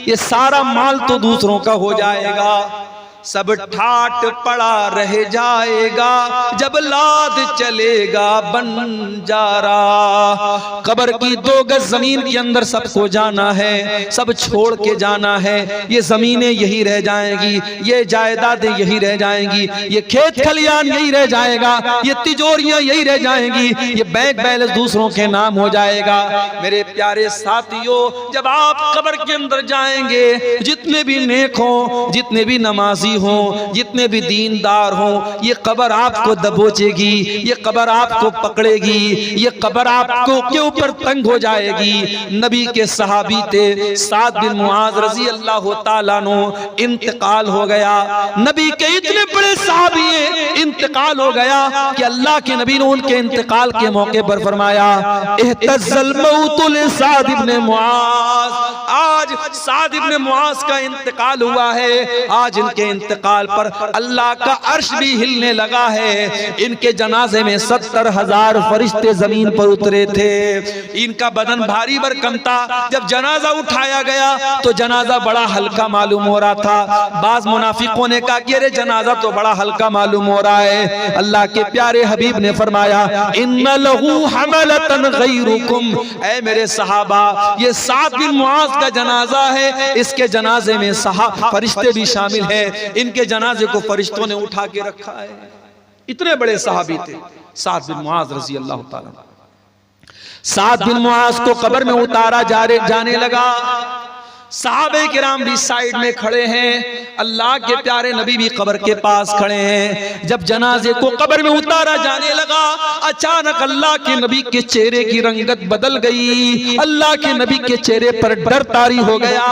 ये सारा माल तो दूसरों का हो जाएगा, सब ठाट पड़ा रह जाएगा जब लाद चलेगा बंजारा। कब्र की 2 गज जमीन के अंदर सबको जाना है, सब छोड़ के जाना है। ये जमीनें यही रह जाएंगी, ये जायदादें यही रह जाएंगी, ये खेत खलियान यही रह जाएगा, ये तिजोरियां यही रह जाएंगी, ये बैंक बैलेंस दूसरों के नाम हो जाएगा। मेरे प्यारे साथियों, जब आप कब्र के अंदर जाएंगे, जितने भी नेक हो, जितने भी नमाजी हो, जितने भी दीनदार हो, ये कब्र आपको दबोचेगी, ये कब्र आपको पकड़ेगी, ये कब्र आपको के ऊपर तंग हो जाएगी। नबी के सहाबी थे साद बिन मुआज रजी अल्लाह तआला अन्हु, इंतकाल हो गया। नबी के इतने बड़े सहाबी इंतकाल हो गया कि अल्लाह के नबी ने उनके इंतकाल के मौके पर फरमाया इहतज़ल मौतु लिसाद इब्न मुआज, आज साद इब्न मुआज का इंतकाल हुआ है। आज इनके इंतकाल पर अल्लाह का अर्श भी हिलने लगा है। इनके जनाजे में 70,000 फरिश्ते जमीन पर उतरे थे। इनका बदन भारी भरकम था। जब जनाजा उठाया गया तो जनाजा बड़ा हल्का मालूम हो रहा था। बाज मुनाफिकों ने कहा कि अरे जनाजा तो बड़ा हल्का मालूम हो रहा है। अल्लाह के प्यारे हबीब ने फरमाया इन्ना लहू हमलतन गैरुकुम, ऐ मेरे सहाबा ये साद बिन मुआज का जनाजा है, इसके जनाजे में फरिश्ते भी शामिल हैं। इनके जनाजे को फरिश्तों ने उठा के रखा है। इतने बड़े सहाबी थे साद बिन मुआज रजी अल्लाह ताला। साद बिन मुआज को कब्र में उतारा जाने लगा। सहाबे किराम भी साइड में खड़े हैं। अल्लाह के प्यारे नबी भी कब्र के पास खड़े हैं। जब जनाजे को कब्र में उतारा जाने लगा, अचानक अल्लाह के नबी के चेहरे की रंगत बदल गई। अल्लाह के नबी के चेहरे पर डर तारी हो गया,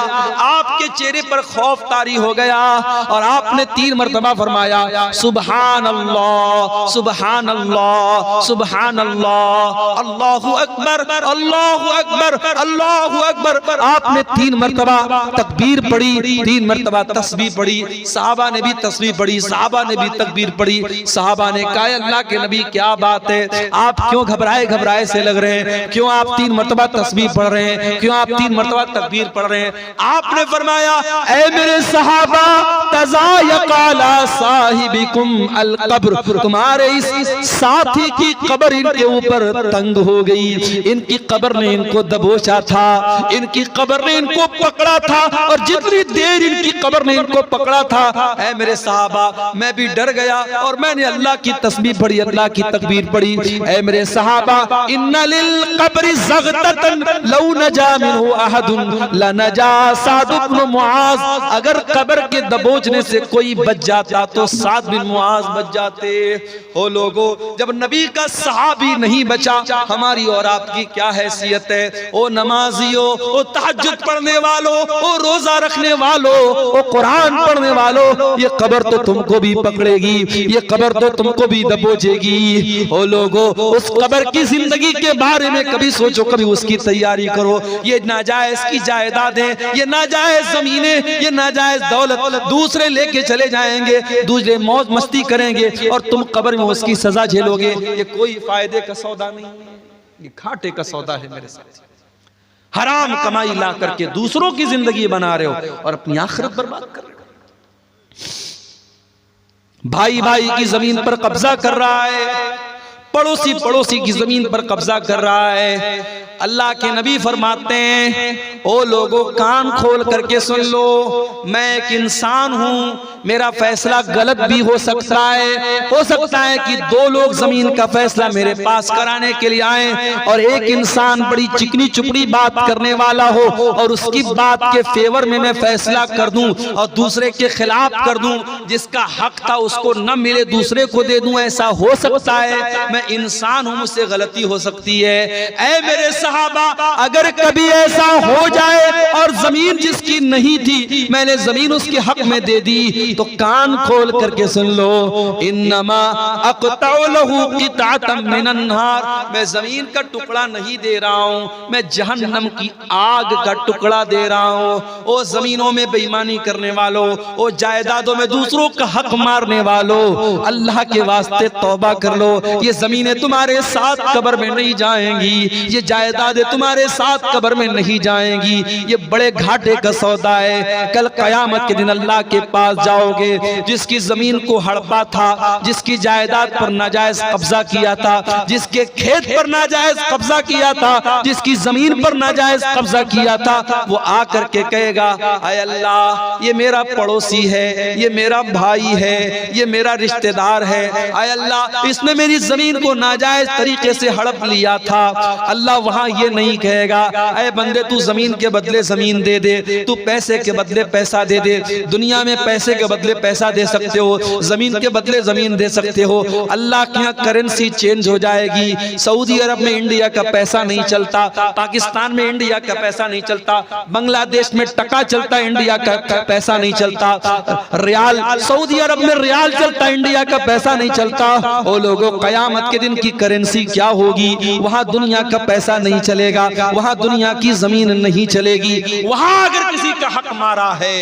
आपके चेहरे पर खौफ तारी हो गया और आपने 3 मरतबा फरमाया सुबहान अल्लाह, सुबहान अल्लाह, सुबहान अल्लाह, अल्लाहु अकबर, अल्लाहु अकबर, अल्लाहु अकबर। आपने 3 मरतबा तकबीर पढ़ी, 3 मरतबा तस्बीह पढ़ी। साहबा ने भी तस्बीह पढ़ी, साहबा ने भी तकबीर पढ़ी। साहबा ने कहा अल्लाह के नबी क्या बात है, आप क्यों घबराए से लग रहे हैं, क्यों आप 3 मरतबा तस्बीह पढ़ रहे हैं, क्यों आप 3 मरतबा तकबीर पढ़ रहे हैं। आपने फरमाया ऐ मेरे सहाबा तज़ायक़ाला साहिबिकुम अल कब्र, तुम्हारे इस साथी की कब्र इनके ऊपर तंग हो गई। इनकी कब्र ने इनको दबोचा था, इनकी कब्र ने इनको पकड़ा था और जितनी देर इनकी कब्र ने इनको पकड़ा था, ऐ मेरे सहाबा मैं भी डर गया और मैंने अल्लाह की तस्बीह पढ़ी, अल्लाह की तकबीर पढ़ी। ऐ मेरे सहाबा इन्ना लिल कब्रि ज़ग़ततन लौ नजा मिनहु अहदुन लनजा साद इब्न मुआज, अगर कब्र के दबोचने से कोई बच जाता तो साद बिन मुआज बच जाते। ओ लोगो, जब नबी का सहाबी नहीं बचा, हमारी और आपकी क्या हैसियत है। ओ नमाजियों, ओ तहज्जुद पढ़ने वालों, ओ रोजा रखने वालों, ओ कुरान पढ़ने वालों, ये कब्र तो तुमको भी पकड़ेगी, ये कब्र तो तुमको भी दबोचेगी। ओ लोगो, उस कब्र की जिंदगी के बारे में कभी सोचो, कभी उसकी तैयारी करो। ये नाजायज की जायदादें, ये नाजायज जमीनें, ये नाजायज दौलत दूसरे लेके चले जाएंगे, दूसरे मौज मस्ती करेंगे और तुम कब्र में उसकी सजा झेलोगे। ये कोई फायदे का सौदा नहीं है, ये घाटे का सौदा है मेरे साथ। हराम कमाई ला करके दूसरों की जिंदगी बना रहे हो और अपनी आखिरत बर्बाद कर रहे हो। भाई भाई की जमीन पर कब्जा कर रहा है, पड़ोसी पड़ोसी की जमीन पर कब्जा कर रहा है। अल्लाह के नबी फरमाते हैं ओ लोगों कान खोल करके सुन लो, मैं एक इंसान हूं, मेरा फैसला गलत भी हो सकता है। हो सकता है कि 2 लोग जमीन का फैसला मेरे पास कराने के लिए आए और एक इंसान बड़ी चिकनी चुपड़ी बात करने वाला हो और उसकी बात के फेवर में मैं फैसला कर दूं और दूसरे के खिलाफ कर दूं, जिसका हक था उसको न मिले दूसरे को दे दूं, ऐसा हो सकता है। मैं इंसान हूं, मुझसे गलती हो सकती है। ऐ मेरे सहाबा, अगर कभी ऐसा हो जाए और जमीन जिसकी नहीं थी मैंने जमीन उसके हक में दे दी, तो कान खोल करके सुन लो, इन्नमा अक़तउ लहू क़िताअतम मिनन नार, मैं जमीन का टुकड़ा नहीं दे रहा हूं, मैं जहन्नम की आग का टुकड़ा दे रहा हूं। ओ जमीनों में बेईमानी करने वालों, ओ जायदादों में दूसरों का हक मारने वालों, अल्लाह के वास्ते तौबा कर लो। ये जमीनें तुम्हारे साथ कब्र में नहीं जाएंगी, ये जायदादें तुम्हारे साथ कब्र में नहीं जाएंगी। ये बड़े घाटे का सौदा है। कल कयामत के दिन अल्लाह के पास जाओगे, जिसकी जमीन को हड़पा था, जिसकी जायदाद पर नाजायज कब्जा किया था, जिसके खेत पर नाजायज कब्जा किया था, जिसकी जमीन पर नाजायज कब्जा किया था, वो आकर के कहेगा आय अल्लाह ये मेरा पड़ोसी है, ये मेरा भाई है, ये मेरा रिश्तेदार है, आय अल्लाह इसने मेरी जमीन को नाजायज तरीके से हड़प लिया था। अल्लाह वहां ये नहीं कहेगा ऐ बंदे तू जमीन के बदले जमीन दे दे, तू पैसे के बदले पैसा दे दे। दुनिया में पैसे के बदले पैसा दे सकते हो, जमीन के बदले जमीन दे सकते हो। अल्लाह के यहाँ करेंसी चेंज हो जाएगी। सऊदी अरब में इंडिया का पैसा नहीं चलता, पाकिस्तान में इंडिया का पैसा नहीं चलता, बांग्लादेश में टका चलता, इंडिया का पैसा नहीं चलता, रियाल सऊदी अरब में रियाल चलता, इंडिया का पैसा नहीं चलता। ओ लोगों, कयामत के दिन की करेंसी क्या होगी? वहां दुनिया का पैसा नहीं नहीं चलेगा, वहां दुनिया की जमीन नहीं चलेगी। वहां अगर किसी का हक मारा है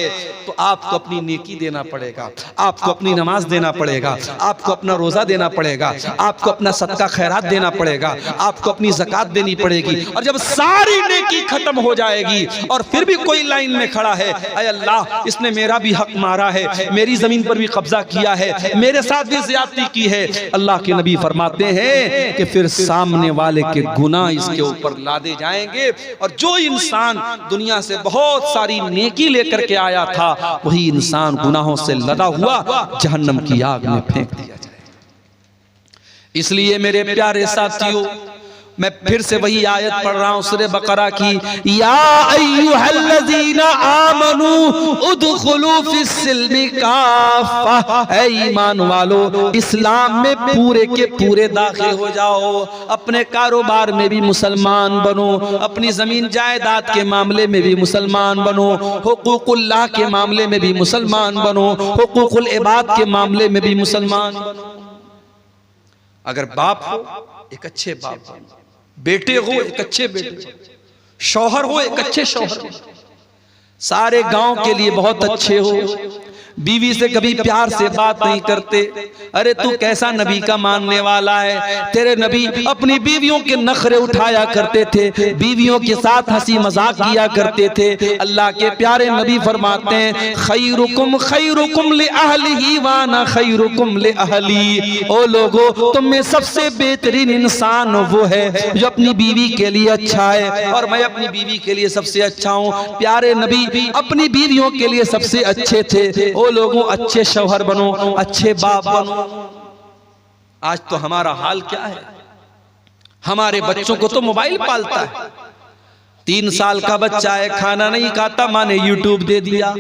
तो आपको अपनी नेकी देना पड़ेगा, आपको अपनी नमाज देना पड़ेगा, आपको अपना रोजा देना पड़ेगा, आपको अपना सदका खैरात देना पड़ेगा, आपको अपनी ज़कात देनी पड़ेगी। और जब सारी नेकी खत्म हो जाएगी और फिर भी कोई लाइन में खड़ा है, अय अल्लाह इसने मेरा भी हक मारा है, मेरी जमीन पर भी कब्जा किया है, मेरे साथ भी ज्यादती की है, अल्लाह के नबी फरमाते हैं कि फिर सामने वाले के गुनाह इसके ऊपर लादे जाएंगे और जो इंसान दुनिया से बहुत सारी नेकी लेकर के आया था वही इंसान गुनाहों से लदा हुआ जहन्नम की आग में फेंक दिया जाए। इसलिए मेरे प्यारे साथियों, मैं फिर से वही आयत पढ़ रहा हूं सूरह बकरा की, या अय्युहल्लज़ीना आमनू उदखुलू फिस्सिल्मि काफ़ा, ऐ ईमान वालो इस्लाम में पूरे के पूरे दाखिल हो जाओ, अपने कारोबार में भी मुसलमान बनो, अपनी जमीन जायदाद के मामले में भी मुसलमान बनो, हुकूकुल्लाह के मामले में भी मुसलमान बनो, हुकूकुल इबाद के मामले में भी मुसलमान बनो। अगर बाप हो एक अच्छे बाप बनो, बेटे हो एक अच्छे बेटे, शौहर हो एक अच्छे शौहर, सारे गांव के लिए बहुत अच्छे हो, बीवी से कभी प्यार से बात नहीं करते, अरे तू कैसा नबी का मानने वाला है, तेरे नबी अपनी बीवियों के नखरे उठाया करते थे, बीवियों के साथ हंसी मजाक किया करते थे। अल्लाह के प्यारे नबी फरमाते हैं, खैरुकुम खैरुकुम ले अहलिही व अना खैरुकुम ले अहली, ओ लोगो तुम में सबसे बेहतरीन इंसान वो है जो अपनी बीवी के लिए अच्छा है और मैं अपनी बीवी के लिए सबसे अच्छा हूँ। प्यारे नबी अपनी बीवियों के लिए सबसे अच्छे थे। ओ लोगों अच्छे शौहर बनो, अच्छे बाप बनो। आज तो हमारा हाल क्या है, हमारे बच्चों को तो मोबाइल पालता है, 3 साल का बच्चा है खाना नहीं खाता, माँ ने यूट्यूब दे दिया,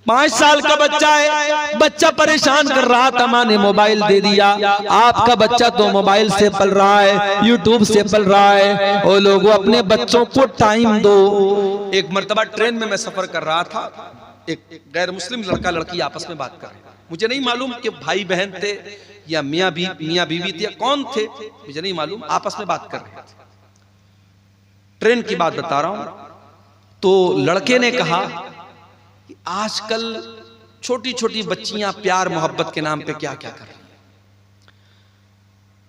5 साल का बच्चा है, बच्चा परेशान कर रहा था, माँ ने मोबाइल दे दिया। आपका बच्चा तो मोबाइल से पल रहा है, यूट्यूब से पल रहा है। ओ लोगों अपने बच्चों को टाइम दो। एक मर्तबा ट्रेन में मैं सफर कर रहा था, एक गैर मुस्लिम लड़का लड़की आपस में बात कर रहे, मुझे नहीं मालूम कि भाई बहन थे या मियाँ बीवी थे या कौन थे, मुझे नहीं मालूम, आपस में बात कर रहे थे। ट्रेन की बात बता रहा हूं। तो लड़के ने कहा कि आजकल छोटी छोटी बच्चियां प्यार मोहब्बत के नाम पे क्या क्या कर रही हैं,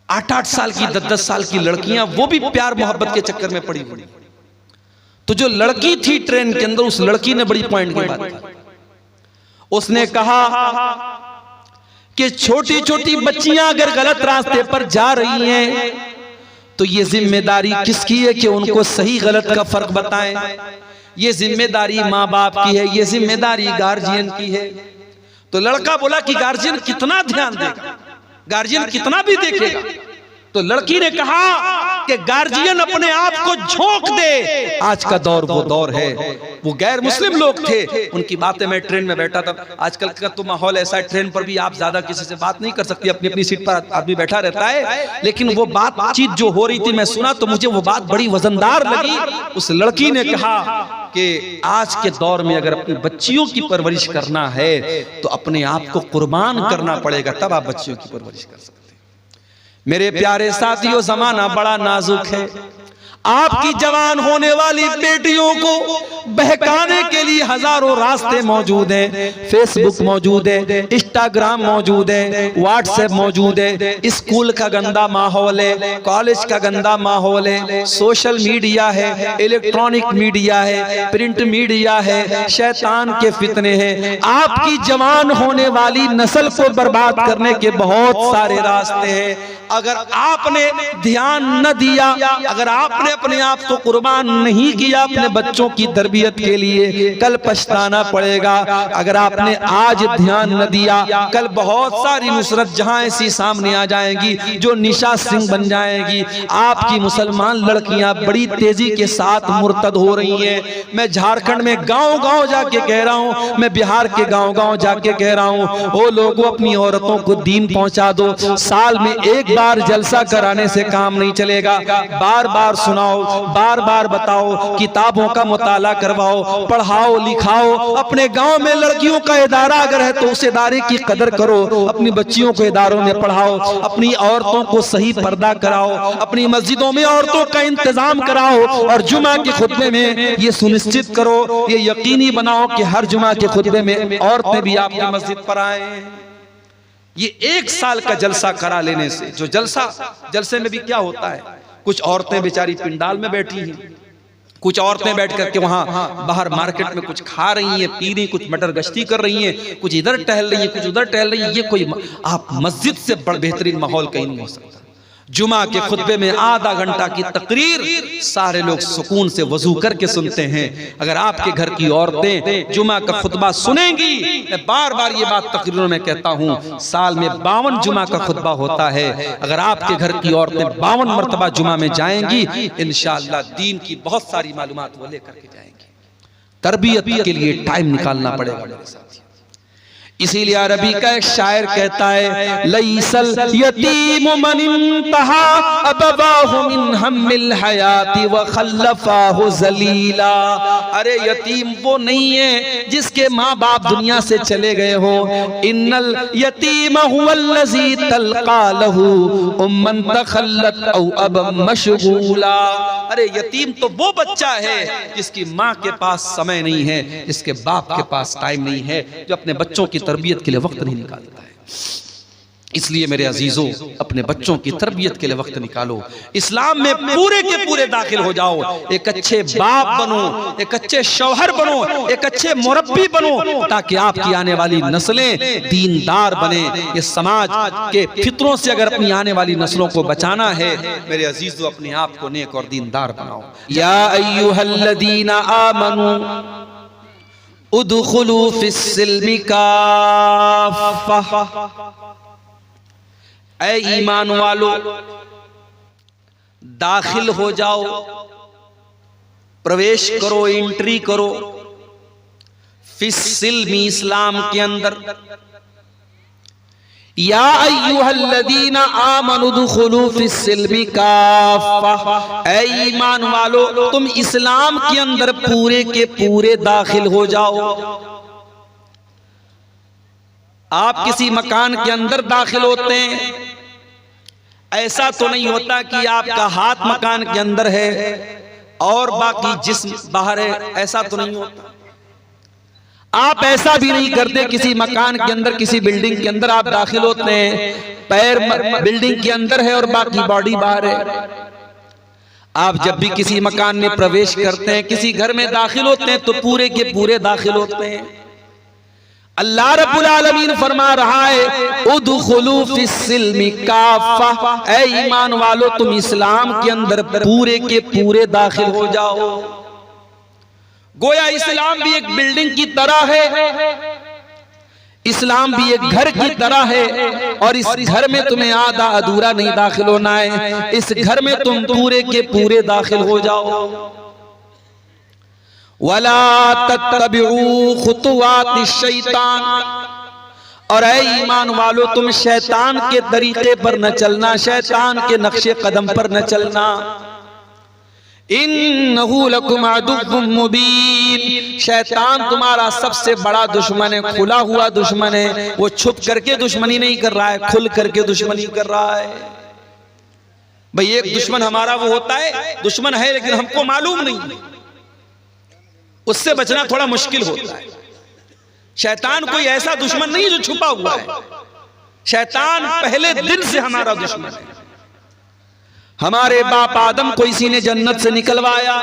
8-8 साल की 10-10 साल की लड़कियां वो भी प्यार मोहब्बत के चक्कर में पड़ी हुई। तो जो लड़की थी ट्रेन के अंदर, उस लड़की ने बड़ी पॉइंट की बात की। उसने कहा कि छोटी छोटी बच्चियां अगर गलत रास्ते पर जा रही हैं तो ये जिम्मेदारी किसकी है कि उनको सही गलत का फर्क बताएं। ये जिम्मेदारी माँ बाप की है, ये जिम्मेदारी गार्जियन की है। तो लड़का बोला कि गार्जियन कितना ध्यान देगा, गार्जियन कितना भी देखेगा। तो लड़की ने कहा कि गार्जियन अपने आप को झोंक दे। आज का दौर वो दौर है। वो गैर मुस्लिम लोग थे, उनकी बातें, मैं ट्रेन में बैठा था। आजकल का तो माहौल ऐसा है, ट्रेन पर भी आप ज्यादा किसी से बात नहीं कर सकती, अपनी अपनी सीट पर आदमी बैठा रहता है। लेकिन वो बातचीत जो हो रही थी मैं सुना तो मुझे वो बात बड़ी वजनदार लगी। उस लड़की ने कहा कि आज के दौर में अगर अपनी बच्चियों की परवरिश करना है तो अपने आप को कुर्बान करना पड़ेगा, तब आप बच्चियों की परवरिश कर सकते हैं। मेरे प्यारे साथियों, जमाना बड़ा नाजुक है। आपकी जवान होने वाली बेटियों को बहकाने के लिए हजारों रास्ते मौजूद हैं। फेसबुक मौजूद है, इंस्टाग्राम मौजूद है, व्हाट्सएप मौजूद है, स्कूल का गंदा माहौल है, कॉलेज का गंदा माहौल है, सोशल मीडिया है, इलेक्ट्रॉनिक मीडिया है, प्रिंट मीडिया है, शैतान के फितने हैं। आपकी जवान होने वाली नस्ल को बर्बाद करने के बहुत सारे रास्ते हैं। अगर आपने ध्यान न दिया, अगर आपने अपने आप को कुर्बान नहीं किया अपने बच्चों की तरबियत के लिए, कल पछताना पड़ेगा। अगर आपने आज ध्यान न दिया, कल बहुत सारी नुसरत जहां ऐसी सामने आ जाएंगी जो निशा सिंह बन जाएंगी। आपकी मुसलमान लड़कियां बड़ी तेजी के साथ मुर्तद हो रही हैं। मैं झारखंड में गांव गांव जाके कह रहा हूं, मैं बिहार के गांव गांव जाके कह रहा हूं, वो लोगों अपनी औरतों को दीन पहुंचा दो। साल में एक बार जलसा कराने से काम नहीं चलेगा, बार बार सुनाओ फरमाओ, बार बार बताओ, किताबों का मुताला करवाओ, पढ़ाओ लिखाओ। अपने गांव में लड़कियों का इदारा अगर है तो उस इदारे की कदर करो, अपनी बच्चियों को इदारों में पढ़ाओ, अपनी औरतों को सही पर्दा कराओ, अपनी मस्जिदों में औरतों का इंतजाम कराओ, और जुमा के खुतबे में ये सुनिश्चित करो, ये यकीनी बनाओ कि हर जुमा के खुतबे में औरतें भी आपकी मस्जिद पर आए। ये 1 साल का जलसा करा लेने से, जो जलसे में भी क्या होता है, कुछ औरतें बेचारी पिंडाल में बैठी हैं, कुछ औरतें बैठ करके वहां बाहर मार्केट में कुछ खा रही हैं, पी रही, कुछ मटर गश्ती कर रही हैं, कुछ इधर टहल रही हैं, कुछ उधर टहल रही हैं। ये कोई आप मस्जिद से बड़ा बेहतरीन माहौल कहीं नहीं हो सकता। जुमा के खुतबे में आधा घंटा की तकरीर सारे लोग सुकून से वजू करके सुनते हैं। अगर आपके घर की औरतें जुमा का खुतबा सुनेंगी, मैं बार बार ये बात तकरीरों में कहता हूँ, साल में 52 जुमा का खुतबा होता है। अगर आपके घर की औरतें 52 मरतबा जुमा में जाएंगी, इंशाअल्लाह दीन की बहुत सारी मालूमात वो लेकर के जाएंगी। तरबियत के लिए टाइम निकालना पड़ेगा मेरे साथी। इसीलिए अरबी का एक शायर कहता है, लईसल यतीम मन इंतहा अबवाहु मिन हम्मिल हयाती व खल्लफाहु जलीला। अरे यतीम वो नहीं है जिसके माँ बाप दुनिया से चले गए हो। इन्नल यतीम हुवल्लज़ी तल्का लहू उम्मन तखल्लत औ अब मशगूला। अरे यतीम तो वो बच्चा है जिसकी माँ के पास समय नहीं है, जिसके बाप के पास टाइम नहीं है, जो अपने बच्चों की तरबियत के लिए वक्त नहीं निकालता है। इसलिए मेरे अजीजों, अपने बच्चों की तरबियत के लिए वक्त निकालो। इस्लाम में पूरे के पूरे दाखिल हो जाओ। एक अच्छे बाप बनो, एक अच्छे शौहर बनो, एक अच्छे मुरब्बी बनो, ताकि आपकी आने वाली नस्लें दीनदार बने। ये समाज के फितरों से अगर अपनी आने वाली नस्लों को बचाना है, मेरे अजीजों, अपने आप को नेक और दीनदार बनाओ। या अय्युहल्लज़ीना आमनू उदखुलू फिस्सिल्मि काफ़ा। ऐ ईमान वालो, दाखिल हो जाओ, प्रवेश करो, एंट्री करो, फिस्सिल्मि, इस्लाम के अंदर। या अय्युहल्लज़ीना आमनु दुखुलू फिस्सिल्मि काफ़ा। ऐ ईमान वालो, तुम इस्लाम के अंदर पूरे के पूरे दाखिल हो जाओ। आप किसी मकान के अंदर दाखिल होते हैं, ऐसा तो नहीं होता कि आपका हाथ मकान के अंदर है और बाकी जिस्म बाहर है, ऐसा तो नहीं होता। आप ऐसा भी नहीं करते, किसी मकान के अंदर, किसी बिल्डिंग के अंदर आप दाखिल होते हैं, पैर बिल्डिंग के अंदर है और बाकी बॉडी बाहर है। आप जब भी किसी मकान में प्रवेश करते हैं, किसी घर में दाखिल होते हैं, तो पूरे के पूरे दाखिल होते हैं। अल्लाह रब्बुल आलमीन फरमा रहा है, उदखुलू फिस्सिल्मि काफ़ा। ऐ ईमान वालो, तुम इस्लाम के अंदर पूरे के पूरे दाखिल हो जाओ। गोया इस्लाम भी एक बिल्डिंग की तरह है, इस्लाम भी एक घर की तरह है, और इस घर में तुम्हें आधा अधूरा नहीं दाखिल होना है। इस घर में तुम पूरे के पूरे दाखिल हो जाओ। वला तत्तबिऊ खुतुवातिश शैतान। और ऐ ईमान वालो, तुम शैतान के तरीके पर न चलना, शैतान के नक्शे कदम पर न चलना। इन्नहु लकुम अदुव्वुम मुबीन। शैतान तुम्हारा सबसे बड़ा दुश्मन है, खुला हुआ दुश्मन है। वो छुप करके दुश्मनी नहीं कर रहा है, खुल करके दुश्मनी कर रहा है। भाई, एक दुश्मन हमारा वो होता है, दुश्मन है लेकिन हमको मालूम नहीं, उससे बचना थोड़ा मुश्किल होता है। शैतान कोई ऐसा दुश्मन नहीं जो छुपा हुआ है। शैतान पहले दिन से हमारा दुश्मन है। हमारे बाप आदम को इसी ने जन्नत से निकलवाया,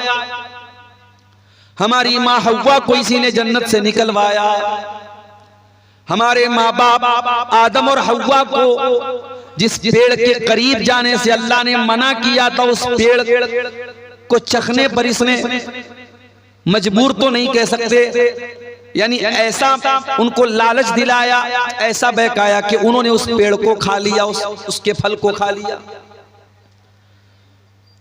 हमारी माँ हव्वा को इसी ने जन्नत से निकलवाया। हमारे माँ बाप आदम और हव्वा को जिस पेड़ के करीब जाने से अल्लाह ने मना किया था, उस पेड़ को चखने पर इसने मजबूर तो नहीं कह सकते, यानी ऐसा उनको लालच दिलाया, ऐसा बहकाया कि उन्होंने उस पेड़ को खा लिया, उसके फल को खा लिया।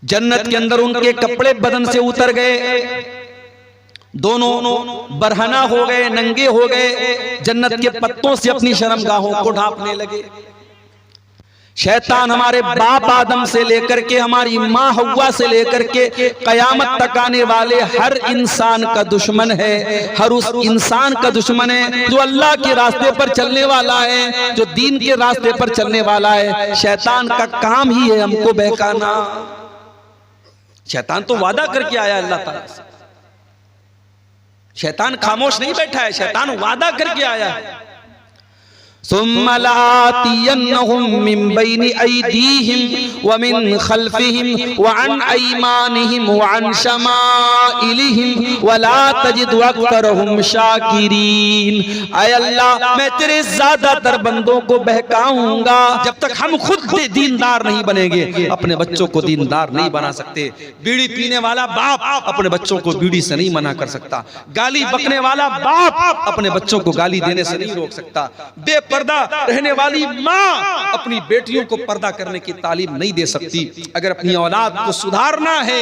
जन्नत के अंदर उनके कपड़े बदन से उतर गए, दोनों बरहना हो गए, नंगे हो गए, जन्नत के पत्तों से अपनी शर्मगाहों को ढांपने लगे। शैतान हमारे बाप आदम से लेकर के हमारी माँ हव्वा से लेकर के कयामत तक आने वाले हर इंसान का दुश्मन है। हर उस इंसान का दुश्मन है जो अल्लाह के रास्ते पर चलने वाला है, जो दीन के रास्ते पर चलने वाला है। शैतान का काम ही है हमको बहकाना। शैतान तो वादा करके आया अल्लाह ताला से। शैतान खामोश नहीं बैठा है, शैतान वादा करके आया है। सुम्मा लातियन्नहुम मिन बैनि अयदीहिम व मिन खल्फिहिम व अन अयमानिहिम व अन शमाइलिहिम व ला तजिदु अक्तरहुम शाकिरीन। ऐ अल्लाह, मैं तेरे ज्यादातर बंदों को बहकाऊंगा। जब तक हम खुद दीनदार नहीं बनेंगे, अपने बच्चों को दीनदार नहीं बना सकते। बीड़ी पीने वाला बाप अपने बच्चों को बीड़ी से नहीं मना कर सकता। गाली बकने वाला बाप अपने बच्चों को गाली देने से नहीं रोक सकता। पर्दा रहने वाली माँ अपनी बेटियों को पर्दा करने की तालीम नहीं दे सकती। अगर अपनी औलाद को सुधारना है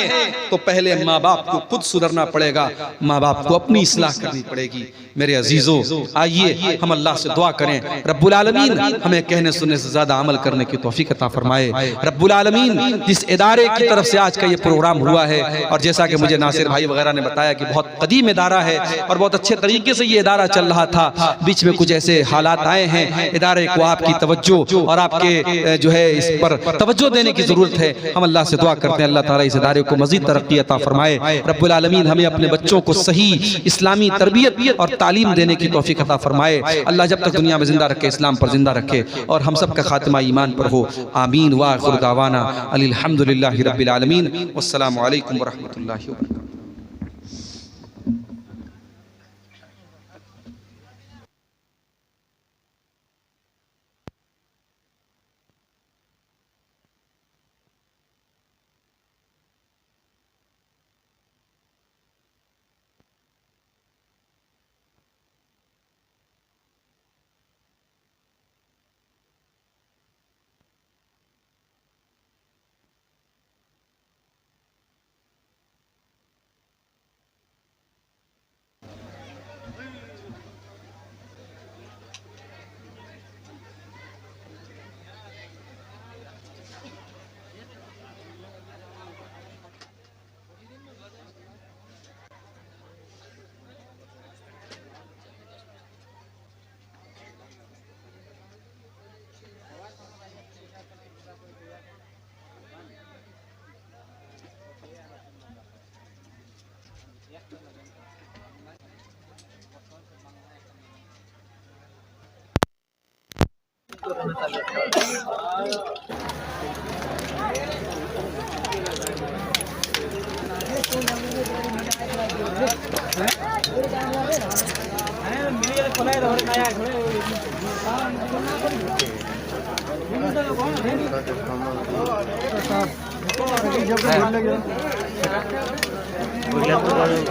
तो पहले माँ बाप को खुद सुधरना पड़ेगा, माँ बाप को अपनी इस्लाह करनी पड़ेगी। मेरे अजीजों, आइए हम अल्लाह से दुआ करें, रब्बुल आलमीन हमें कहने सुनने से ज्यादा अमल करने की तौफीक अता फरमाए। रब्बुल आलमीन जिस इदारे की तरफ से आज का ये प्रोग्राम हुआ है, और जैसा कि मुझे नासिर भाई वगैरह ने बताया कि बहुत कदीम इदारा है और बहुत अच्छे तरीके से ये इदारा चल रहा था, बीच में कुछ ऐसे हालात आए हैं, इदारे को आपकी तवज्जो और आपके जो है इस पर तवज्जो देने की जरूरत है। हम अल्लाह से दुआ करते हैं अल्लाह ताला इस इदारे को मजीद तरक्की अता फरमाए। रब्बुल आलमीन हमें अपने बच्चों को सही इस्लामी तरबियत और तालीम देने की तौफीक अता फरमाए। अल्लाह जब तक दुनिया में जिंदा रखे, इस्लाम पर जिंदा रखे और हम सब का खात्मा ईमान पर हो। आमीन व आखिर दावाना अनिल हम्दुलिल्लाहि रब्बिल आलमीन। वस्सलामु अलैकुम व रहमतुल्लाहि व बरकातहू।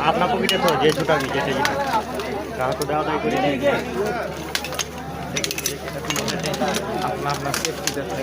अपना पॉकेटे तो जे छुटा भी जेटे जेटे कहा तो दादा को नहीं अपना अपना सेफ्टी रखने